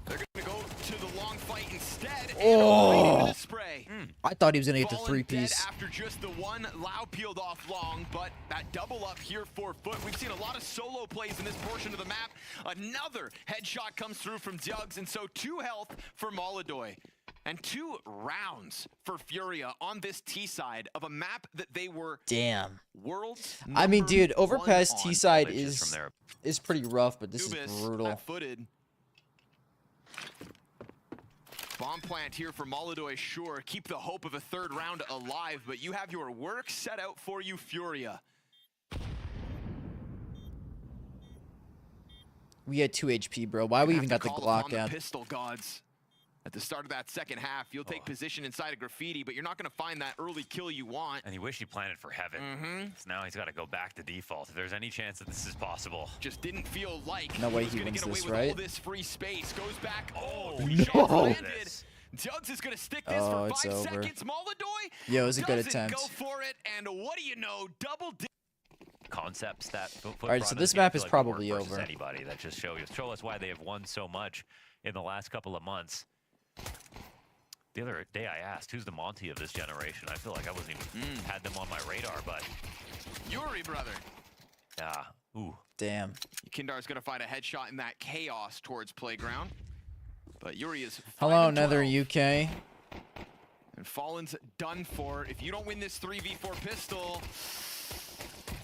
They're going to go to the long fight instead. Oh. And away to the spray. I thought he was gonna get the Fallen three dead piece. after just the one. Lau peeled off long, but that double up here for Foot. We've seen a lot of solo plays in this portion of the map. Another headshot comes through from Jugs, and so 2 health for Moldoy. And 2 rounds for Furia on this T side of a map that they were Damn. world's I mean, number dude, one overpass on. T side Glitches from there. is pretty rough, but this is Dubis brutal. flat-footed. Bomb plant here for Molodoy, sure. Keep the hope of a third round alive, but you have your work set out for you, Furia. We had 2 HP, bro. Why we even got the Glock out? Pistol gods. At the start of that second half, you'll take position inside of Graffiti, but you're not going to find that early kill you want. And you wish he planted for heaven. So now he's got to go back to default. If there's any chance that this is possible. Just didn't feel like no way he wins get away this, with right? all this free space. Goes back. Oh, No. 3 shots landed. Jugs is going to stick this for 5 over. seconds. Molodoy Yo, it was a good attempt. Go for it, and what do you know? Double concepts that all right, so this map is probably over. Anybody that just show us why they have won so much in the last couple of months. The other day I asked, who's the Monty of this generation? I feel like I wasn't even had them on my radar, but Yuri, brother. yeah, ooh, damn. Kindar's gonna find a headshot in that chaos towards Playground, but Yuri is. Hello, Nether UK. And Fallen's done for. If you don't win this 3v4 pistol,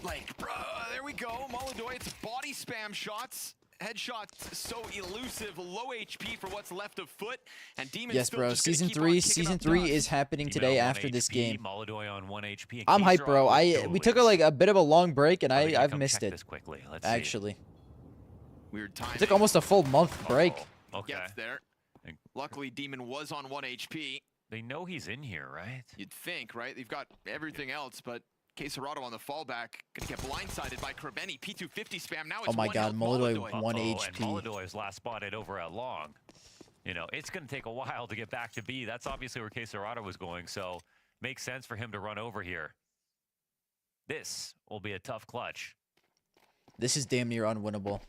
like, bro, there we go. Molodoy, it's body spam shots. Headshots so elusive, low HP for what's left of Foot, and Demon. Yes, bro. Season 3 is happening today after this game. Molodoy on 1 HP. I'm hyped, bro. We took a bit of a long break, and I've missed it. This quickly. Let's actually. See. Weird time. It took almost a full month break. Okay. Gets there. Luckily, Demon was on 1 HP. They know he's in here, right? You'd think, right? They've got everything else, but Quesarado on the fallback. Gonna get blindsided by Krabeni. P250 spam. Now it's oh my god, Molodoy 1 HP. And Molodoy's last spotted over at long. You know, it's going to take a while to get back to B. That's obviously where Quesarado was going, so makes sense for him to run over here. This will be a tough clutch. This is damn near unwinnable.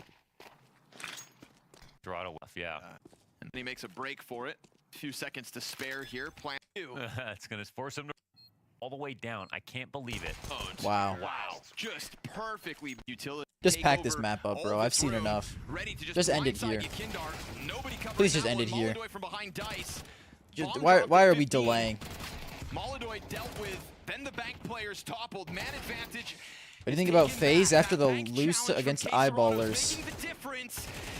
Dorado, yeah. And he makes a break for it. A few seconds to spare here. Plan 2. It's going to force him to all the way down. I can't believe it. Wow. Wow. Just perfectly utility. Just pack this map up, bro. I've seen enough. Just end it here. Please just end it here. Why are we delaying? Molodoy dealt with. Then the bank players toppled. Man advantage. What do you think about FaZe after the lose against Eyeballers?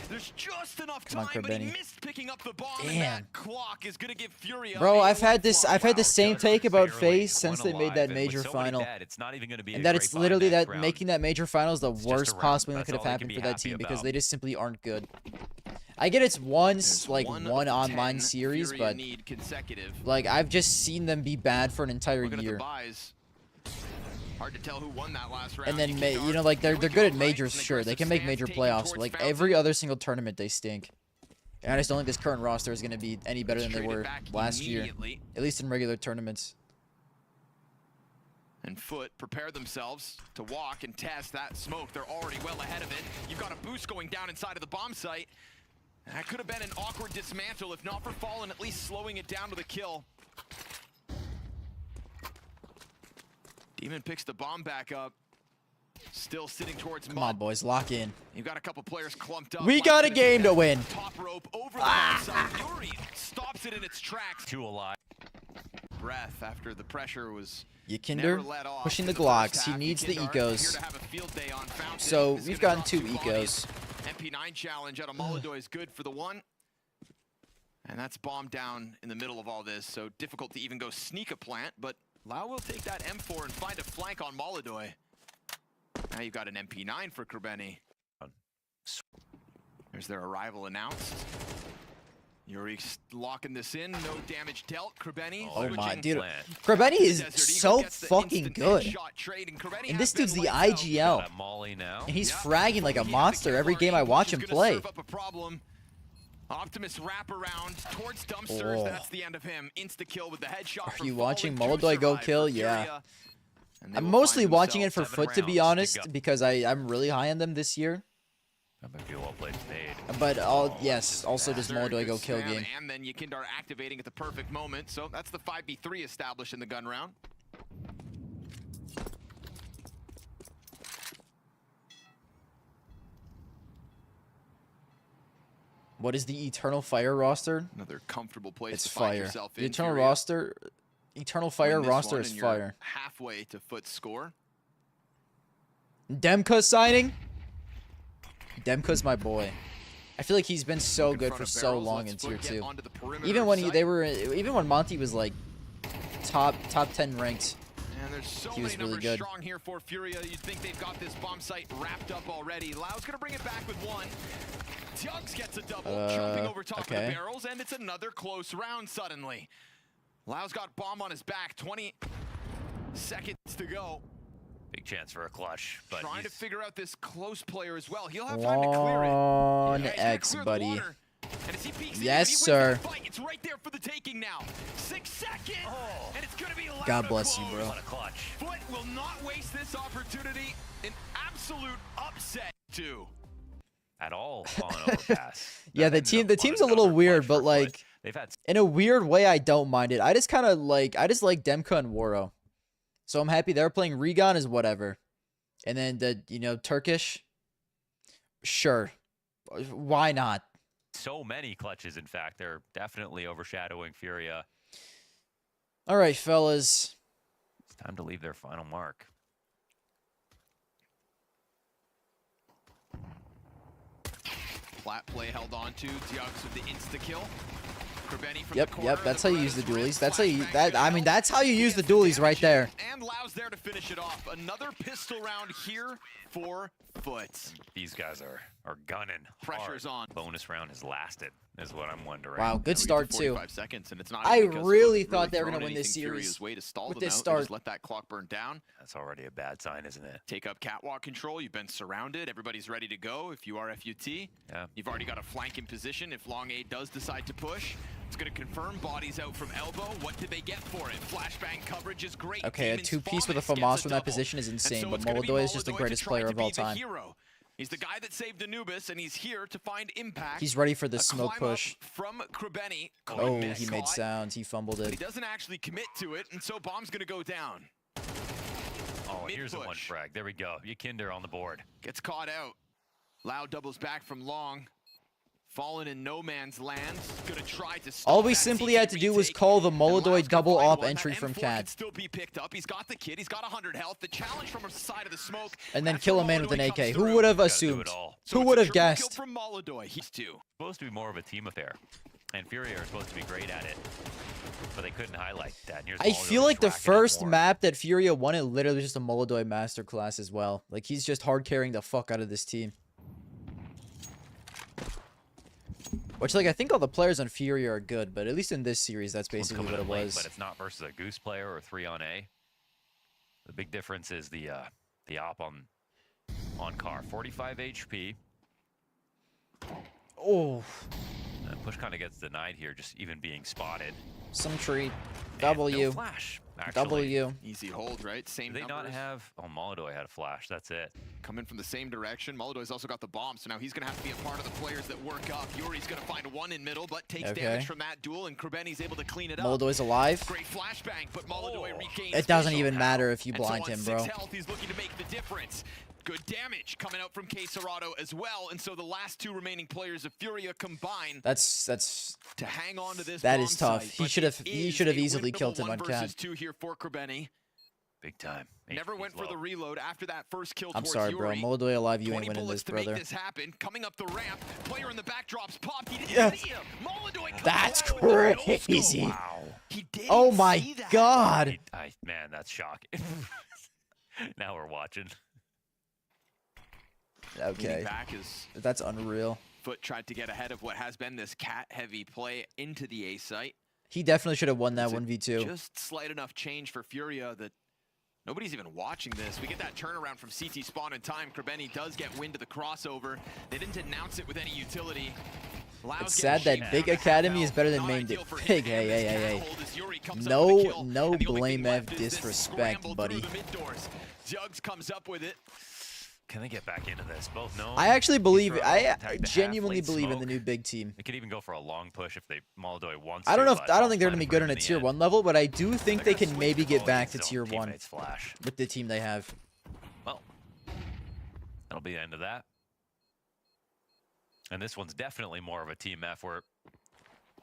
There's just enough Come on, time, but he Krabeni. missed picking up the bomb, Damn. and that clock is gonna give Furia. Bro, a I've had the same Wow, take about barely FaZe since they one made alive, that and with major so many final. dead, it's not even gonna be And a that great it's fight literally next that round. making that major final is the just worst a round. possible thing that That's could have all they happened can for be that team happy because about. they just simply aren't good. I get it's one One online series, Furia but need consecutive. like I've just seen them be bad for an entire Looking at the year. buys. Hard to tell who won that last round. And then Kindar, you know, like they're here we good at go, majors, right? An sure. They aggressive can make stance major taken playoffs, towards but like Fountain. every other single tournament they stink. And I just don't think this current roster is going to be any better than they Traded were back last year, immediately. at least in regular tournaments. And Foot prepare themselves to walk and test that smoke. They're already well ahead of it. You've got a boost going down inside of the bomb site. That could have been an awkward dismantle, if not for Fallen, at least slowing it down to the kill. Demon picks the bomb back up. Still sitting towards Come on, boys, lock in. You've got a couple players clumped up. We got a game to win. Top rope over the bomb site. Yuri stops it in its tracks. 2 alive. Breath after the pressure was Yakinder pushing the Glocks. He needs the ecos. So we've gotten 2 ecos. MP9 challenge out of Molodoy is good for the 1. And that's bombed down in the middle of all this, so difficult to even go sneak a plant, but Lau will take that M4 and find a flank on Molodoy. Now you've got an MP9 for Krabeni. There's their arrival announced. Yuri locking this in, no damage dealt. Krabeni. Oh my, switching dude. Plant. Krabeni is Desert Eagle so gets the fucking instant good. headshot trade, and Krabeni And has this dude's been the lights out. IGL. That Molly now. And he's Yeah. fragging like a He has the monster every Kevlar game I angle, watch which him is gonna play. serve up a problem. Optimus wrap around towards dumpsters. Oh. That's the end of him. Insta kill with the headshot. Are from you Fallen watching to Molodoy go survive kill? for Yeah. Furia. And they I'm will mostly find watching it for themselves 7 Foot, to be rounds to honest, go. because I'm really high on them this year. That might be a well-played fade. But yes, also does Very Molodoy good go kill spam, game. And then Yakindar activating at the perfect moment. So that's the 5v3 established in the gun round. What is the Eternal Fire roster? Another comfortable place It's to find fire. yourself The in. Eternal Furia. roster, Eternal Fire Win this roster one is and you're fire. halfway to Foot's score. Demka signing? Demka's my boy. I feel like he's been so good for so long in tier 2. Even when Monty was like top 10 ranked. And there's so He was many really numbers good. strong here for Furia. You'd think they've got this bomb site wrapped up already. Lau's gonna bring it back with one. Jugs gets a double, jumping over top of the barrels, and it's another close round suddenly. Lau's got bomb on his back, 20 seconds to go. Big chance for a clutch, but trying to figure out this close player as well. He'll have time to clear it. One X, buddy. Yes, sir. It's right there for the taking now. 6 seconds, and it's gonna be God bless you, bro. What a clutch. Foot will not waste this opportunity. An absolute upset, too. At all on overpass. Yeah, the team's a little weird, but like they've had in a weird way, I don't mind it. I just like Demka and Waro, so I'm happy they're playing. Regon is whatever, and then the Turkish, sure, why not? so many clutches. In fact, they're definitely overshadowing Furia. All right, fellas. It's time to leave their final mark. Flat play held on to Diags with the insta-kill. Yep, that's how you use the dualies. That's how you, that's how you use the dualies right there. And Lau's there to finish it off. Another pistol round here for Foot. These guys are gunning. Pressure's hard. on. Bonus round has lasted, is what I'm wondering. Wow, good start too. Seconds, and it's not I really thought they were going to win this series way to stall with them this out. start. Just let that clock burn down. That's already a bad sign, isn't it? Take up catwalk control. You've been surrounded. Everybody's ready to go. If you are FUT, yeah. You've already got a flank in position. If Long A does decide to push, it's going to confirm bodies out from elbow. What did they get for it? Flashbang coverage is great. Okay, Demon's a two-piece with a Famas FAMAS gets from that double. position is insane, So but it's gonna be Molodoy is just the Molodoy greatest to try player to of be all the time. hero. He's the guy that saved Anubis, and he's here to find impact. He's ready for the A smoke climb up push. from Krebeni. Oh, he made sounds. He fumbled But he it. doesn't actually commit to it, and so bomb's going to go down. Oh, here's a Mid-push. one frag. There we go. Yakinder on the board. Gets caught out. Loud doubles back from Long. Fallen in no man's land. Gonna try to stop All we that simply CT had to do was retake. call the And Molodoy Loud's gonna double find op one. entry That from M4 CAD. can still be picked up. He's got the kid. He's got 100 health. The challenge from the side of the smoke. And then That's kill where a man with an Molodoy AK. comes Who through. would have Gotta do assumed? it all. So Who it's would a have triple kill guessed? from Molodoy. He's two. Supposed to be more of a team affair. And Furia are supposed to be great at it. But they couldn't highlight that. And here's I Molodoy feel like the tracking it first more. map that Furia won, it literally was just a Molodoy masterclass as well. Like, he's just hard carrying the fuck out of this team. Which, like, I think all the players on Furia are good, but at least in this series, that's One's basically coming what it in late, was. But it's not versus a Goose player or 3 on A. The big difference is the op on car. 45 HP. Oh, Push kind of gets denied here, just even being spotted. some treat. And W. No flash, actually. W. Easy hold, right? Same Do they numbers. not have... Oh, Molodoy had a flash. That's it. Coming from the same direction. Molodoy's also got the bomb, so now he's going to have to be a part of the players that work up. Yuri's going to find one in middle, but takes Okay. damage from that duel, and Krebeni's able to clean it up. Molodoy's alive. Great flashbang, but Molodoy regains It doesn't visual. even matter if you And so blind on him, 6 bro. health, he's looking to make the difference. Good damage coming out from K Serato as well, and so the last 2 remaining players of Furia combine That's to hang on to this. That bomb is tough. site, He but should have it he is should have a easily winnable killed him 1 on versus CAD. 2 here for Krebeni. Big time. Never HP's went for low. the reload after that first kill I'm towards sorry, bro. Yuri. Molodoy alive, you 20 ain't winning bullets this, to make brother. this happen. Coming up the ramp, player in the backdrops popped. He didn't Yeah. see him. Molodoy comes That's out with a no-scope. crazy. Wow. He didn't Oh my see that. god. Man, that's shocking. Now we're watching. Moving Okay. back as That's unreal. Foot tried to get ahead of what has been this cat-heavy play into the A site. He definitely should have won that It's a 1v2. Just slight enough change for Furia that nobody's even watching this. We get that turnaround from CT spawn in time. Krebeni does get wind of the crossover. They didn't announce it with any utility. Lau's It's getting sad that shaken Big down to Academy half is better than health. main. Not ideal for him Big, and hey, this hey, cat hey, hold as Yuri comes up with the No, kill, no and the only thing blame left F is this disrespect, scramble buddy. through the mid doors. Jugs comes up with it. Can they get back into this? Both know. I actually believe, I Attack to half, genuinely late believe in the smoke. new big team. They could even go for a long push if they Molodoy wants I don't to, know if but I don't I'll think they're plan gonna be for good him on a in the tier end. 1 level, but I do think They're they gonna can switch maybe the get ball back to against tier their 1 teammates flash. with the team they have. Well, that'll be the end of that. And this one's definitely more of a team F where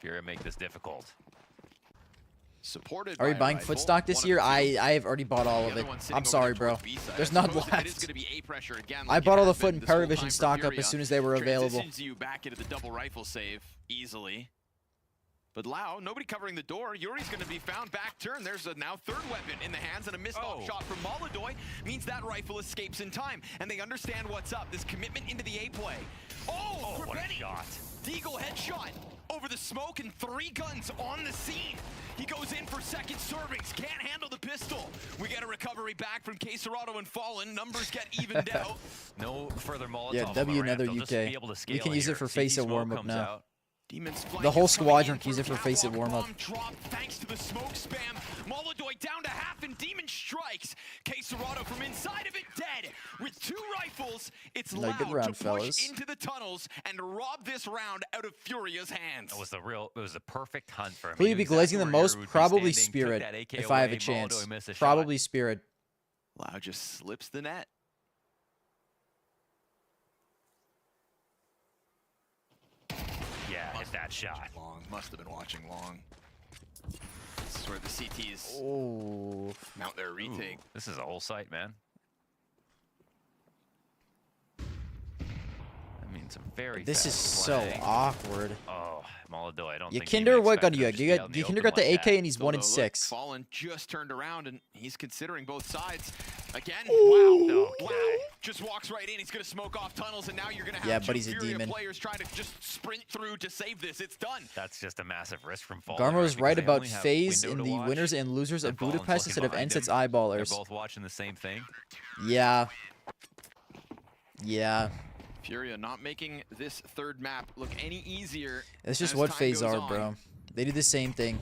Furia make this difficult. Supported Are we by a buying rifle. foot stock this One of year? the two. I have already bought all The of other it. one sitting I'm over sorry, there bro. towards B-side. There's It none looks like it is left. gonna be A pressure again, I like it bought all the has foot been and this whole Power Vision time for stock up Furia. as soon as they were available. Transitions you back into the double rifle save easily. But Lau, nobody covering the door. Yuri's going to be found back turn. There's a now third weapon in the hands, and a missed off shot from Molodoy means that rifle escapes in time. And they understand what's up. This commitment into the A play. Oh, what a Benny. shot. Deagle headshot over the smoke and 3 guns on the scene. He goes in for second servings. Can't handle the pistol. We get a recovery back from Caserado and Fallen. Numbers get evened out. No further Molotov. Yeah, on W the ramp. another They'll just UK. be able to We scale can use it here. for CT face at smoke warm-up comes now. out. Demons The whole flank coming squadron in can use it for through face at catwalk. warm-up. Bomb drop thanks to the smoke spam. Molodoy down to half and Demon strikes. Caserado from inside of it dead. With 2 rifles, it's No, loud good round, to fellas. push into the tunnels and rob this round out of Furia's hands. It was the perfect hunt for him. Who He you'd be knew exactly glazing the where most? Yuri would be Probably standing, took Spirit, that AK if I have a away, chance. Molodoy missed a shot. Probably Spirit. Lau just slips the net. Yeah, hit that shot. Long. Must have been watching long. This is where the CTs Oh. mount their retake. Ooh, this is a whole site, man. I mean, some very This is fast so play. awkward. Oh, Molodoy, I don't You think he Kinder, even what gun expected do you him got? to You be got out in you the Kinder open got the like AK that. and he's Still 1 though, and look, 6. Fallen just turned around and he's considering both sides. Again, Ooh. wow. Okay. Just walks right in. He's going to smoke off tunnels, and now you're going to have Yeah, two but he's a Furia demon. players trying to just sprint through to save this. It's done. That's just a massive risk from Fallen. Garmo is because right they about only have phase window in to the watch, winners and losers of and Fallen's Budapest looking instead of behind NSET's him. eyeballers. They're both watching the same thing. Yeah. Yeah. Furia not making this third map look any easier. It's just as what time phase goes are, on. bro. They do the same thing.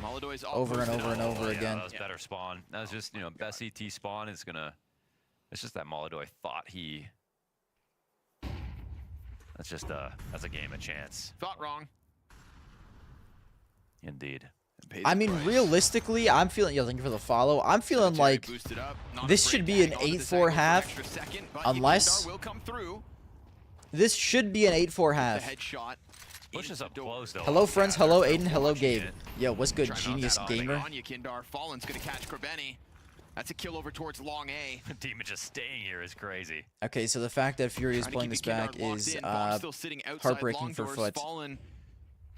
Molodoy's all Over and posted over and up. over Yeah, again. that was better spawn. That was just, best CT spawn is gonna. It's just that Molodoy thought he. That's a game of chance. Thought wrong. Indeed. Pays I the mean, price. realistically, I'm feeling. Yeah, thank you for the follow. I'm feeling Cemetery like boosted up, not this afraid should to be an hang on to this 8-4 angle for an half, extra second, but unless- Yekindar will come through. this should be an 8-4 The half. headshot. Pushes into up the door. close though. Hello, friends. Yeah, Hello, there's no Aiden. Hello, watching Gabe. it. Yo, what's good, Trying to genius knock that gamer? on Yekindar. Fallen's gonna catch Krebeni. That's a kill over towards long A. Demon just staying here is crazy. Okay, so the fact that Fury is Trying to playing keep this back Yekindar locked is in. Bomb's still sitting outside heartbreaking long for doors. Foot. Fallen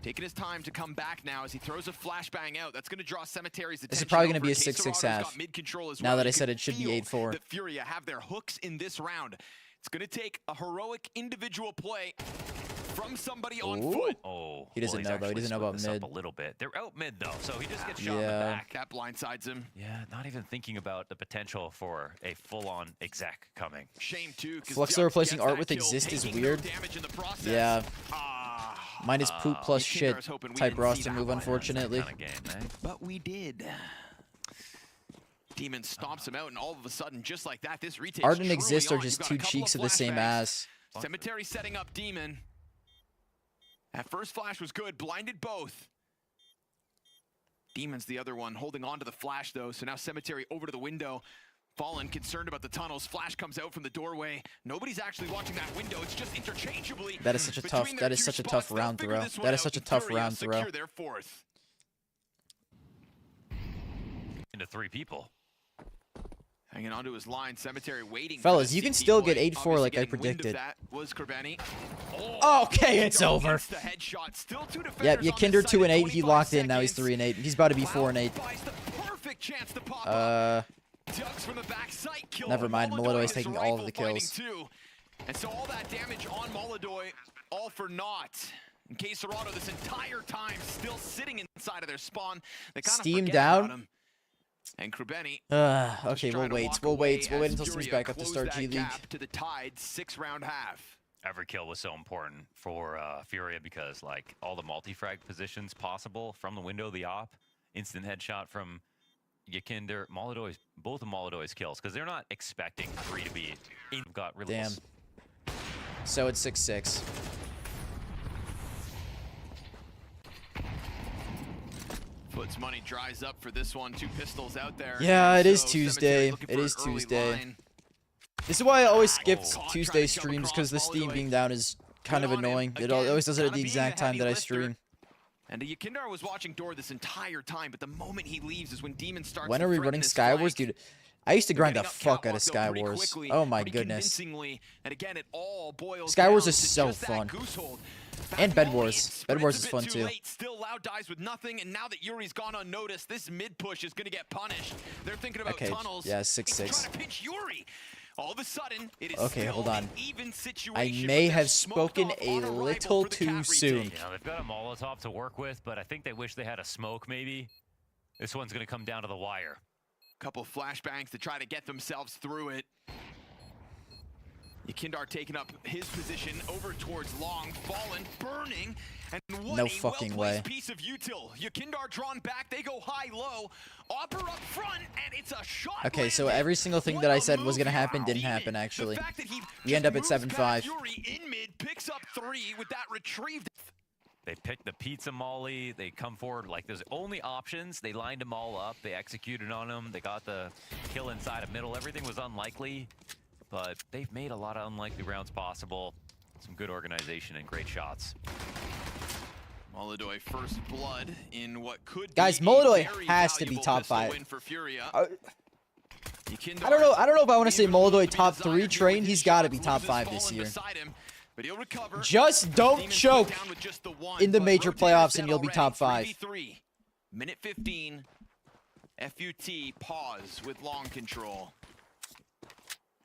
taking his time to come back now as he throws a flashbang out. That's going to draw Cemetery's attention. This is probably going gonna to be a 6-6 half. Now that I said it should be 8-4. The Furia have their hooks in this round. It's going to take a heroic individual play from somebody on Ooh. foot. Oh, He doesn't he's know, though. He actually doesn't know split about this up mid. a little bit. They're out mid though, so he just gets shot in the Yeah. back. That blindsides him. Yeah, not even thinking about the potential for a full-on exec coming. Shame too. 'Cause Fluxler Jux replacing gets art that with kill, exist is taking weird. No damage in the process. Yeah. Ah, Minus poop plus shit Yekindar's hoping we type didn't see roster that move, one. unfortunately. Kind of game, eh? But we did. Demon stomps him out, and all of a sudden, just like that, this retake. Art and exist are just two cheeks of the same ass. Cemetery setting up Demon. That first flash was good, blinded both. Demon's the other one, holding on to the flash though. So now Cemetery over to the window. Fallen, concerned about the tunnels. Flash comes out from the doorway. Nobody's actually watching that window. It's just interchangeably. That is such a tough. between That their is two such a spots. tough They'll round figure throw. this one That is out, such a and tough Furia round throw. secure their fourth. Into 3 people. Hanging onto his line, Cemetery waiting. Fellas, for the you can CT still get point. 8-4 like I Obviously getting wind of predicted. That was Krebeni. Okay, it's over. The headshot. Still 2 defenders Yep, on you this Kinder side 2 in and 8. He 25 locked in. Now he's seconds. 3 and 8. He's about to be 4 and 8. Buys the perfect chance to pop up. Ducks from the back sight kill. Never mind, Molodoy Molodoy's is taking all of rifle the finding kills. too. And so all that damage on Molodoy, all for naught. In case Serrato this entire time still sitting inside of their spawn. They kind of Steam forget down. about him. And Krebeni. Okay, we'll wait. We'll wait until Steam's back up to start G League. To the Tide 6-round half. Every kill was so important for Furia because like all the multi-frag positions possible from the window of the op, instant headshot from Yekinder, Molodoy's, both of Molodoy's kills because they're not expecting 3 to be in. Got really Damn. So it's 6-6. Foot's money dries up for this one. 2 pistols out there. Yeah, And it is so Tuesday. Cemetery looking It for is an early Tuesday. line. This is why I always skip Caught Tuesday trying to jump streams across because the Steam Molodoy. being down is kind of Good on him. annoying. It Again, always does it at kinda the being exact a time heavy that I lifter. stream. And Yakindar was watching Door this entire time, but the moment he leaves is when Demon starts. When to are we threaten running his Sky Wars, flank. dude? I used to grind the Getting up fuck out catwalk, of though, Sky pretty Wars. quickly, Oh my pretty goodness. convincingly. And again, it all boils Sky Wars down is to so just that fun. goose hold. And Found Bed the Wars. leads, Bed but Wars it's is a fun bit too. late. Still Loud dies with nothing, and now that Yuri's gone unnoticed, this mid push is going to get punished. They're thinking about Okay, tunnels. yeah, He's 6-6. trying to pinch Yuri. All of a sudden, it is Okay, still hold on. an even I situation, may but have they're smoked spoken off a on arrival little for the too cat soon. retake. You know, they've got a Molotov to work with, but I think they wish they had a smoke maybe. This one's going to come down to the wire. Couple flashbangs to try to get themselves through it. Yakindar taking up his position over towards Long, fallen, burning, and what No a fucking well-placed way. piece of util. Yakindar drawn back, they go high-low, Opera up front, and it's a shot. Okay, so landed. every single thing What that I a said was move gonna here. happen didn't Demon, happen, actually. the fact that he We just end up at moves 7-5. past Yuri in mid, picks up 3 with that retrieved. They picked the pizza molly. They come forward like there's only options. They lined them all up. They executed on them. They got the kill inside of middle. Everything was unlikely, but they've made a lot of unlikely rounds possible. Some good organization and great shots. Molodoy first blood in what could Guys, be Molodoy a very has to be valuable top pistol 5. win for Furia. I don't know. I don't know if I want to say Leaving a little Molodoy to be top desired 3 here train. with his He's got to shots. be top Loses 5 this fallen year. beside him, but he'll recover. Just don't Demons choke down with just the one, in the but major rotators playoffs dead and you'll be already. top 5. 3v3. Minute 15. FUT pause with long control.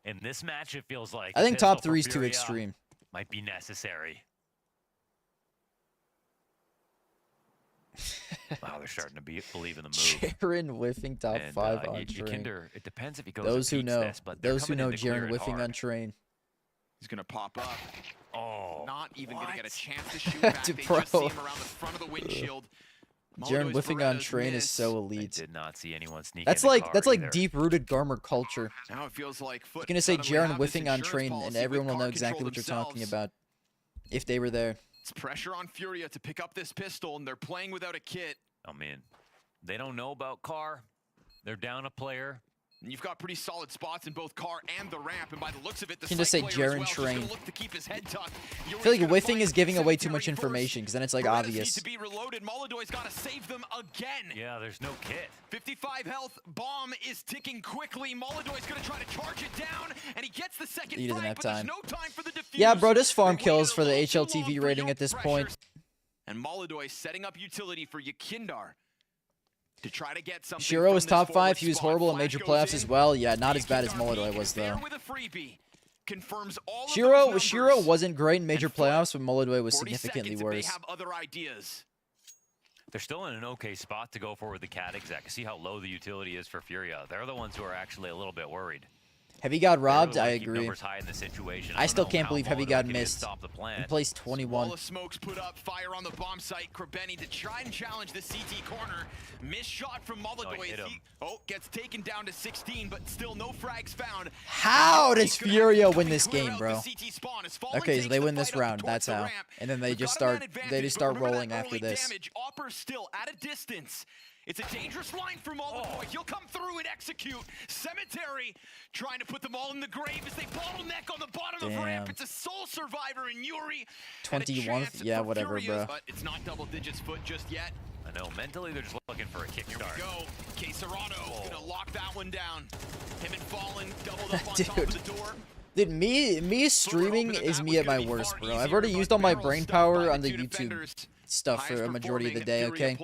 In this match, it feels like I think a pistol top for 3 is too Furia extreme. might be necessary. Wow, they're starting to believe in the move. Jaren whiffing top And, 5 on train. Yakinder, it depends if he goes Those and who peeks know. this, but they're Those who coming know in to clear Jaren it whiffing hard. on train. He's going to pop up. Oh, Not even going to get a what? chance to shoot back. They Bro. just see him around the front of the windshield. Jaren Molodoy's whiffing on Berettas train is miss. so I elite. did not see anyone sneak That's into like car either. deep-rooted Garmer culture. Now it feels like Foot You're gonna say suddenly Jaren have this whiffing on insurance train, and policy everyone with will know car exactly control what you're talking themselves. about if they were there. It's pressure on Furia to pick up this pistol, and they're playing without a kit. I mean, they don't know about car. They're down a player. And you've got pretty solid spots in both car and the ramp, and by the looks of it, the can just site say player as Jaren well, just Train. gonna look to keep his head tucked. I feel like Yuri's whiffing gonna is giving find away too Cemetery much first. information, because then it's like Berettas obvious. Need to be reloaded. Molodoy's got to save them again. Yeah, there's no kit. 55 health. Bomb is ticking quickly. Molodoy's going to try to charge it down, and he gets the second He doesn't frag, have but there's time. no time for the defuse. Yeah, bro, just farm They kills waited for a the little too long HLTV for rating yoke at this pressures. point. And Molodoy setting up utility for Yakindar to try to get something. Shiro from was this top forward 5. He was spot. horrible in Flash major goes playoffs in. as well. Yeah, not as bad as Yakindar Molodoy peek was, is there though. with a freebie. Confirms all of Shiro those Shiro numbers. wasn't great in major And Foot, playoffs, but Molodoy was 40 significantly seconds if worse. They have other ideas. They're still in an okay spot to go for with the cat exec. See how low the utility is for Furia. They're the ones who are actually a little bit worried. Heavy got They robbed, really I wanna keep agree. numbers high in this situation. I don't still know can't how believe Heavy Molodoy got can even missed. Stop the He plant. placed 21. Wall of smokes put up, fire on the bomb site. Krabeni to try and challenge the CT corner. Missed shot from Molodoy. Oh, he hit him. Gets taken down to 16, but still no frags found. How does He's gonna Furia have to win this clear game, out bro? the CT spawn as Fallen Okay, so takes they the win this fight up round. towards That's the how. ramp. And then they They've just got a man start. They advantage, just but start remember rolling that after early this. damage. Opper's still at a distance. It's a dangerous line for Molodoy. He'll come through and execute. Cemetery trying to put them all in the grave as they bottleneck on the bottom of Damn. ramp. It's a sole survivor in Yuri. 21th? Yeah, whatever, bro. But it's not double digits Foot just yet. I know. Mentally, they're just looking for a Here we kickstart. go. K Serrano Whoa. gonna lock that one down. Him and Fallen doubled up on Dude. top of the door. Dude, me streaming is me at my worst, bro. I've already used all my brain power on the YouTube stuff for a majority of the day, okay?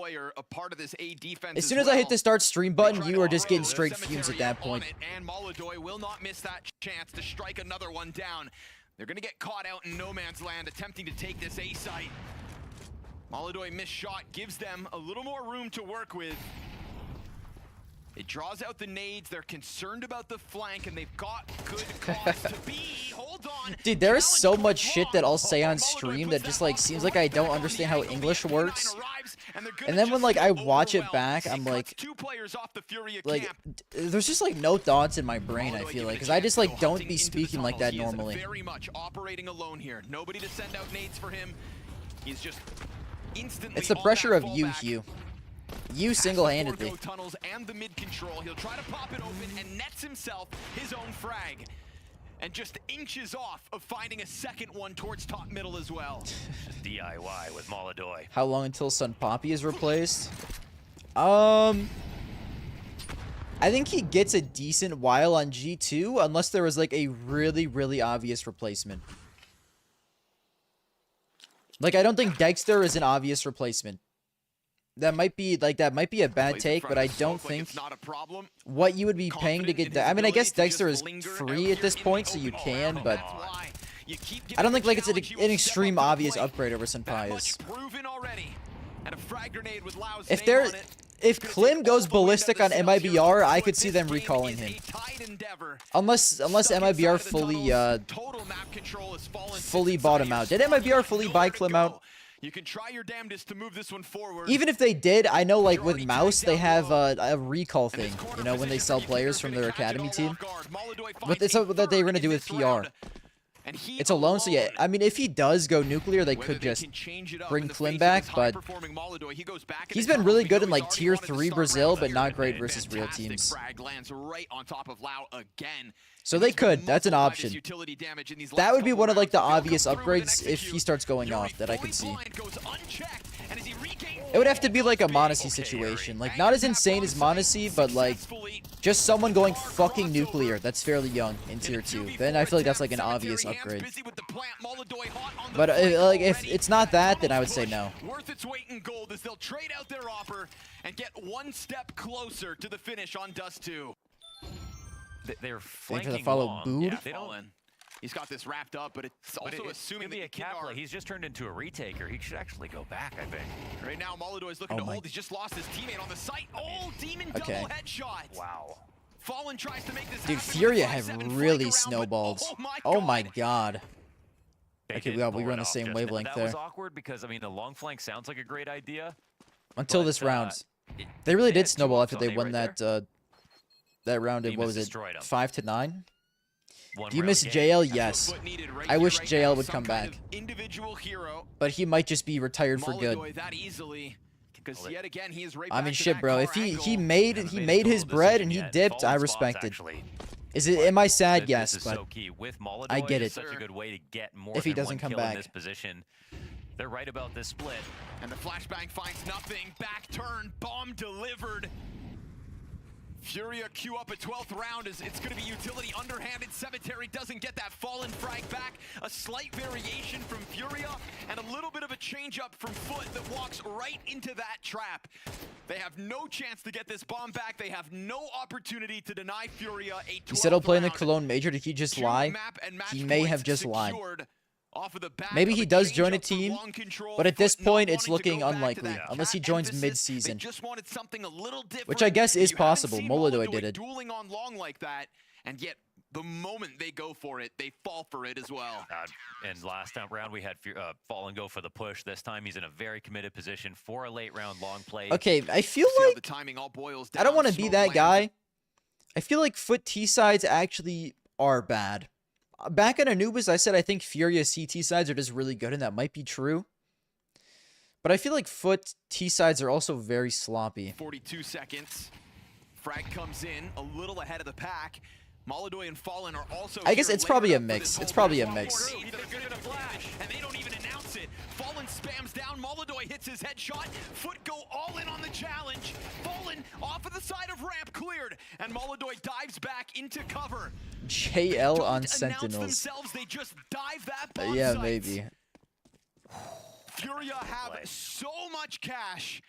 As soon as I hit the start stream button, you are just getting straight fumes at that point. And Molodoy will not miss that chance to strike another one down. They're gonna get caught out in no man's land attempting to take this A site. Molodoy missed shot gives them a little more room to work with. It draws out the nades. They're concerned about the flank, and they've got good cause to be. Hold on. Dude, there is Challenge so goes much shit that wrong. I'll say on Molodoy stream puts that just that like off seems right like I back don't on understand the how angle. English The works. F9 arrives, and they're gonna And then when just like get I watch it overwhelmed. back, It I'm cuts like, 2 players off the Furia like camp. there's just like no thoughts in my brain, I Molodoy feel given like, a because I chance just to like go don't hunting be into the speaking like that tunnels. He is normally. very much operating alone here. Nobody to send out nades for him. He's just instantly It's the on pressure that of you, fallback. Hugh. You Past the single-handedly. Forgo tunnels and the mid control. He'll try to pop it open and nets himself his own frag. and just inches off of finding a second one towards top middle as well. Just DIY with Molodoy. How long until Sun Poppy is replaced? I think he gets a decent while on G2 unless there was like a really, really obvious replacement. Like, I don't think Dexter is an obvious replacement. That might be a bad take, but I don't think what you would be paying to get that. I mean, I guess Dexter is free at this point, so you can, but I don't think like it's an extreme obvious upgrade over Senpai is. If Klim goes ballistic on MIBR, I could see them recalling him. Unless MIBR fully bought him out. Did MIBR fully buy Klim out? You can try your damnedest to move this one forward. Even if they did, I know like with Mouse, they have a recall thing, you know, when they sell players from their academy team. But it's what they were going to do with PR. It's alone, so yeah, I mean, if he does go nuclear, they could just bring Klim back, but he's been really good in like tier 3 Brazil, but not great versus real teams. So they could. That's an option. That would be one of like the obvious upgrades if he starts going off that I could see. It would have to be like a Monacy situation. Like, not as insane as Monacy, but like just someone going fucking nuclear that's fairly young in tier 2. Then I feel like that's like an obvious upgrade. But like if it's not that, then I would say no. Worth its weight in gold as they'll trade out their offer and get one step closer to the finish on Dust 2. They're Waiting flanking for the follow long. Bood. Yeah, they don't. He's got this wrapped up, but it's also assuming that Kapla, he's just turned into a retaker. He should actually go back, I think. Right now, Molodoy is looking to hold. He's just lost his teammate on the site. Oh, Demon double headshot. Wow. Fallen tries to make this Dude, happen. Furia have really snowballed. Oh my god. Okay, we were on the same wavelength there. That was awkward because, I mean, the long flank sounds like a great idea. Until this round. They really did snowball after they won that that round in, what was it, 5-9? Do you miss JL? Yes. I wish JL would come back. But he might just be retired for good. I mean, shit, bro. If he made his bread and he dipped, I respect it. Am I sad? Yes, but I get it. If he doesn't come back. They're right about this split. And the flashbang finds nothing. Back turn, bomb delivered. Furia queue up a 12th round as it's going to be utility underhanded. Cemetery doesn't get that fallen frag back. A slight variation from Furia and a little bit of a change up from Foot that walks right into that trap. They have no chance to get this bomb back. They have no opportunity to deny Furia a 12th He said he'll play in the round. Cologne Major. Did he just lie? He may have just lied. Off of the back Maybe he does join a change-up from team, long control, but at this Foot not point, it's wanting to looking go back to unlikely, that unless he cat joins emphasis. mid-season. They just wanted something a little different. Which I guess is You haven't possible. seen Molodoy did it. Dueling on long like that, and yet the moment they go for it, they fall for it as well. And last round, we had Fallen go for the push. This time, he's in a very committed position for a late round long play. Okay, I feel like the timing all boils I don't want to be that guy. I feel like Foot T-sides actually are bad. Back in Anubis, I said I think Furia CT sides are just really good, and that might be true. But I feel like Foot T-sides are also very sloppy. 42 seconds. Frag comes in a little ahead of the pack. Molodoy and Fallen are also I guess it's probably a mix. It's probably a mix. And they don't even announce it. Fallen spams down. Molodoy hits his headshot. Foot go all in on the challenge. Fallen off of the side of ramp cleared, and Molodoy dives back into cover. JL on Sentinels. They just dive that bomb Yeah, site. maybe. Furia have so much cash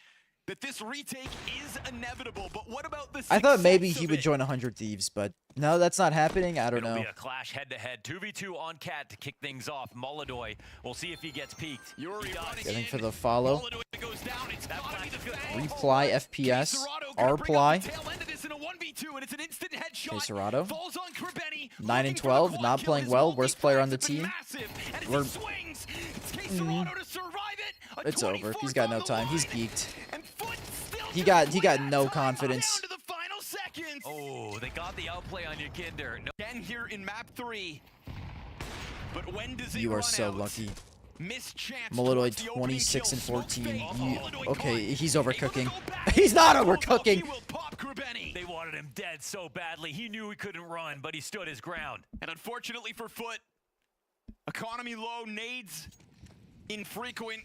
that this retake is inevitable. But what about the I thought maybe success he of would it? join 100 Thieves, but no, that's not happening. I don't It'll know. be a clash head-to-head. 2v2 on Cat to kick things off. Molodoy, we'll see if he gets peaked. Getting for the follow. Molodoy goes down. It's gotta be the Fang. Reply FPS. R-ply. Okay, Serato. 9 9 and 12, not playing well. Worst player on the team. We're- It's over. He's got no time. He's geeked. He got no confidence. Oh, they got the outplay on you, Kinder. No. Again here in map 3. But when does it You are run so out? lucky. Missed chance Molodoy towards the 26 and opening kill. 14. Smoke fade. Okay, Molodoy he's caught. overcooking. Able to go back. He's not Oh, overcooking. he will pop Krabeni. they wanted him dead so badly. He knew he couldn't run, but he stood his ground. And unfortunately for Foot, economy low, nades infrequent,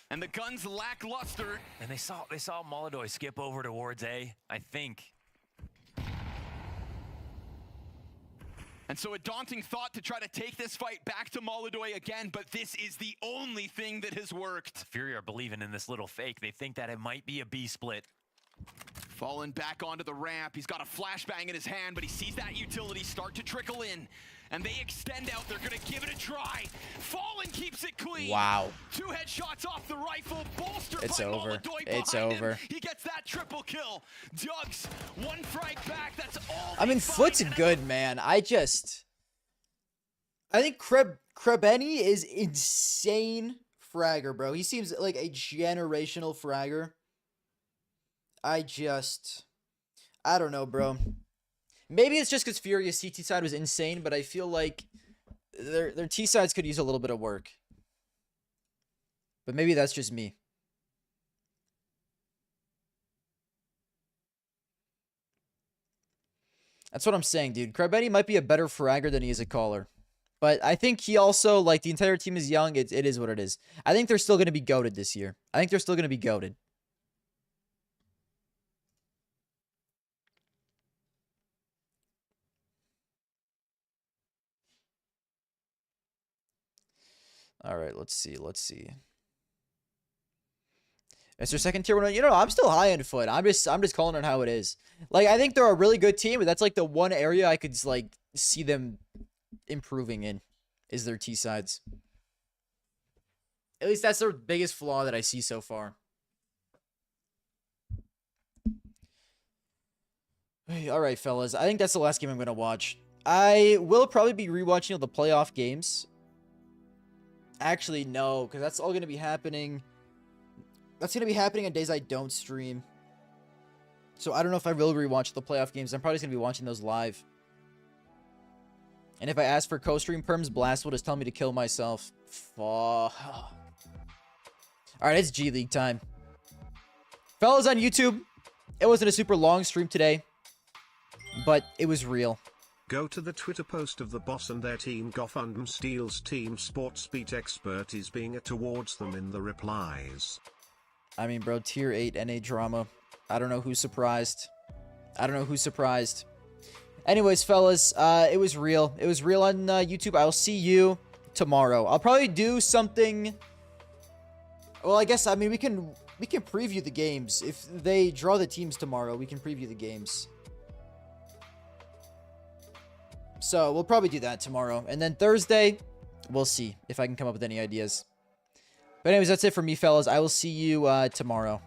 and the guns lackluster. And they saw Molodoy skip over towards A, I think. And so a daunting thought to try to take this fight back to Molodoy again, but this is the only thing that has worked. Furia are believing in this little fake. They think that it might be a B split. Fallen back onto the ramp. He's got a flashbang in his hand, but he sees that utility start to trickle in. And they extend out. They're going to give it a try. Fallen keeps it clean. Wow. 2 headshots off the rifle. Bolstered It's by over. Molodoy It's behind over. him. He ggets that triple kill. Dugs, 1 frag back. That's all. I mean, Foot's good, man. I think Krebeni is insane fragger, bro. He seems like a generational fragger. I don't know, bro. Maybe it's just because Furia's CT side was insane, but I feel like their T sides could use a little bit of work. But maybe that's just me. That's what I'm saying, dude. Krebeni might be a better fragger than he is a caller. But I think he also, like, the entire team is young. It is what it is. I think they're still going to be goated this year. I think they're still going to be goated. All right, let's see. It's their second tier 1. You know, I'm still high on Foot. I'm just calling it how it is. Like, I think they're a really good team, but that's like the one area I could like see them improving in is their T sides. At least that's their biggest flaw that I see so far. All right, fellas. I think that's the last game I'm going to watch. I will probably be rewatching all the playoff games. Actually, no, because that's all going to be happening. That's going to be happening on days I don't stream. So I don't know if I will rewatch the playoff games. I'm probably just going to be watching those live. And if I ask for co-stream perms, Blast will just tell me to kill myself. Fuck. Alright, it's G League time. Fellas on YouTube, it wasn't a super long stream today, but it was real. Go to the Twitter post of the boss and their team. Gofundm Steel's team sports beat expert is being towards them in the replies. I mean, bro, tier 8 NA drama. I don't know who's surprised. Anyways, fellas, it was real. It was real on YouTube. I'll see you tomorrow. I'll probably do something. Well, I guess, I mean, we can preview the games. If they draw the teams tomorrow, we can preview the games. So we'll probably do that tomorrow. And then Thursday, we'll see if I can come up with any ideas. But anyways, that's it for me, fellas. I will see you tomorrow.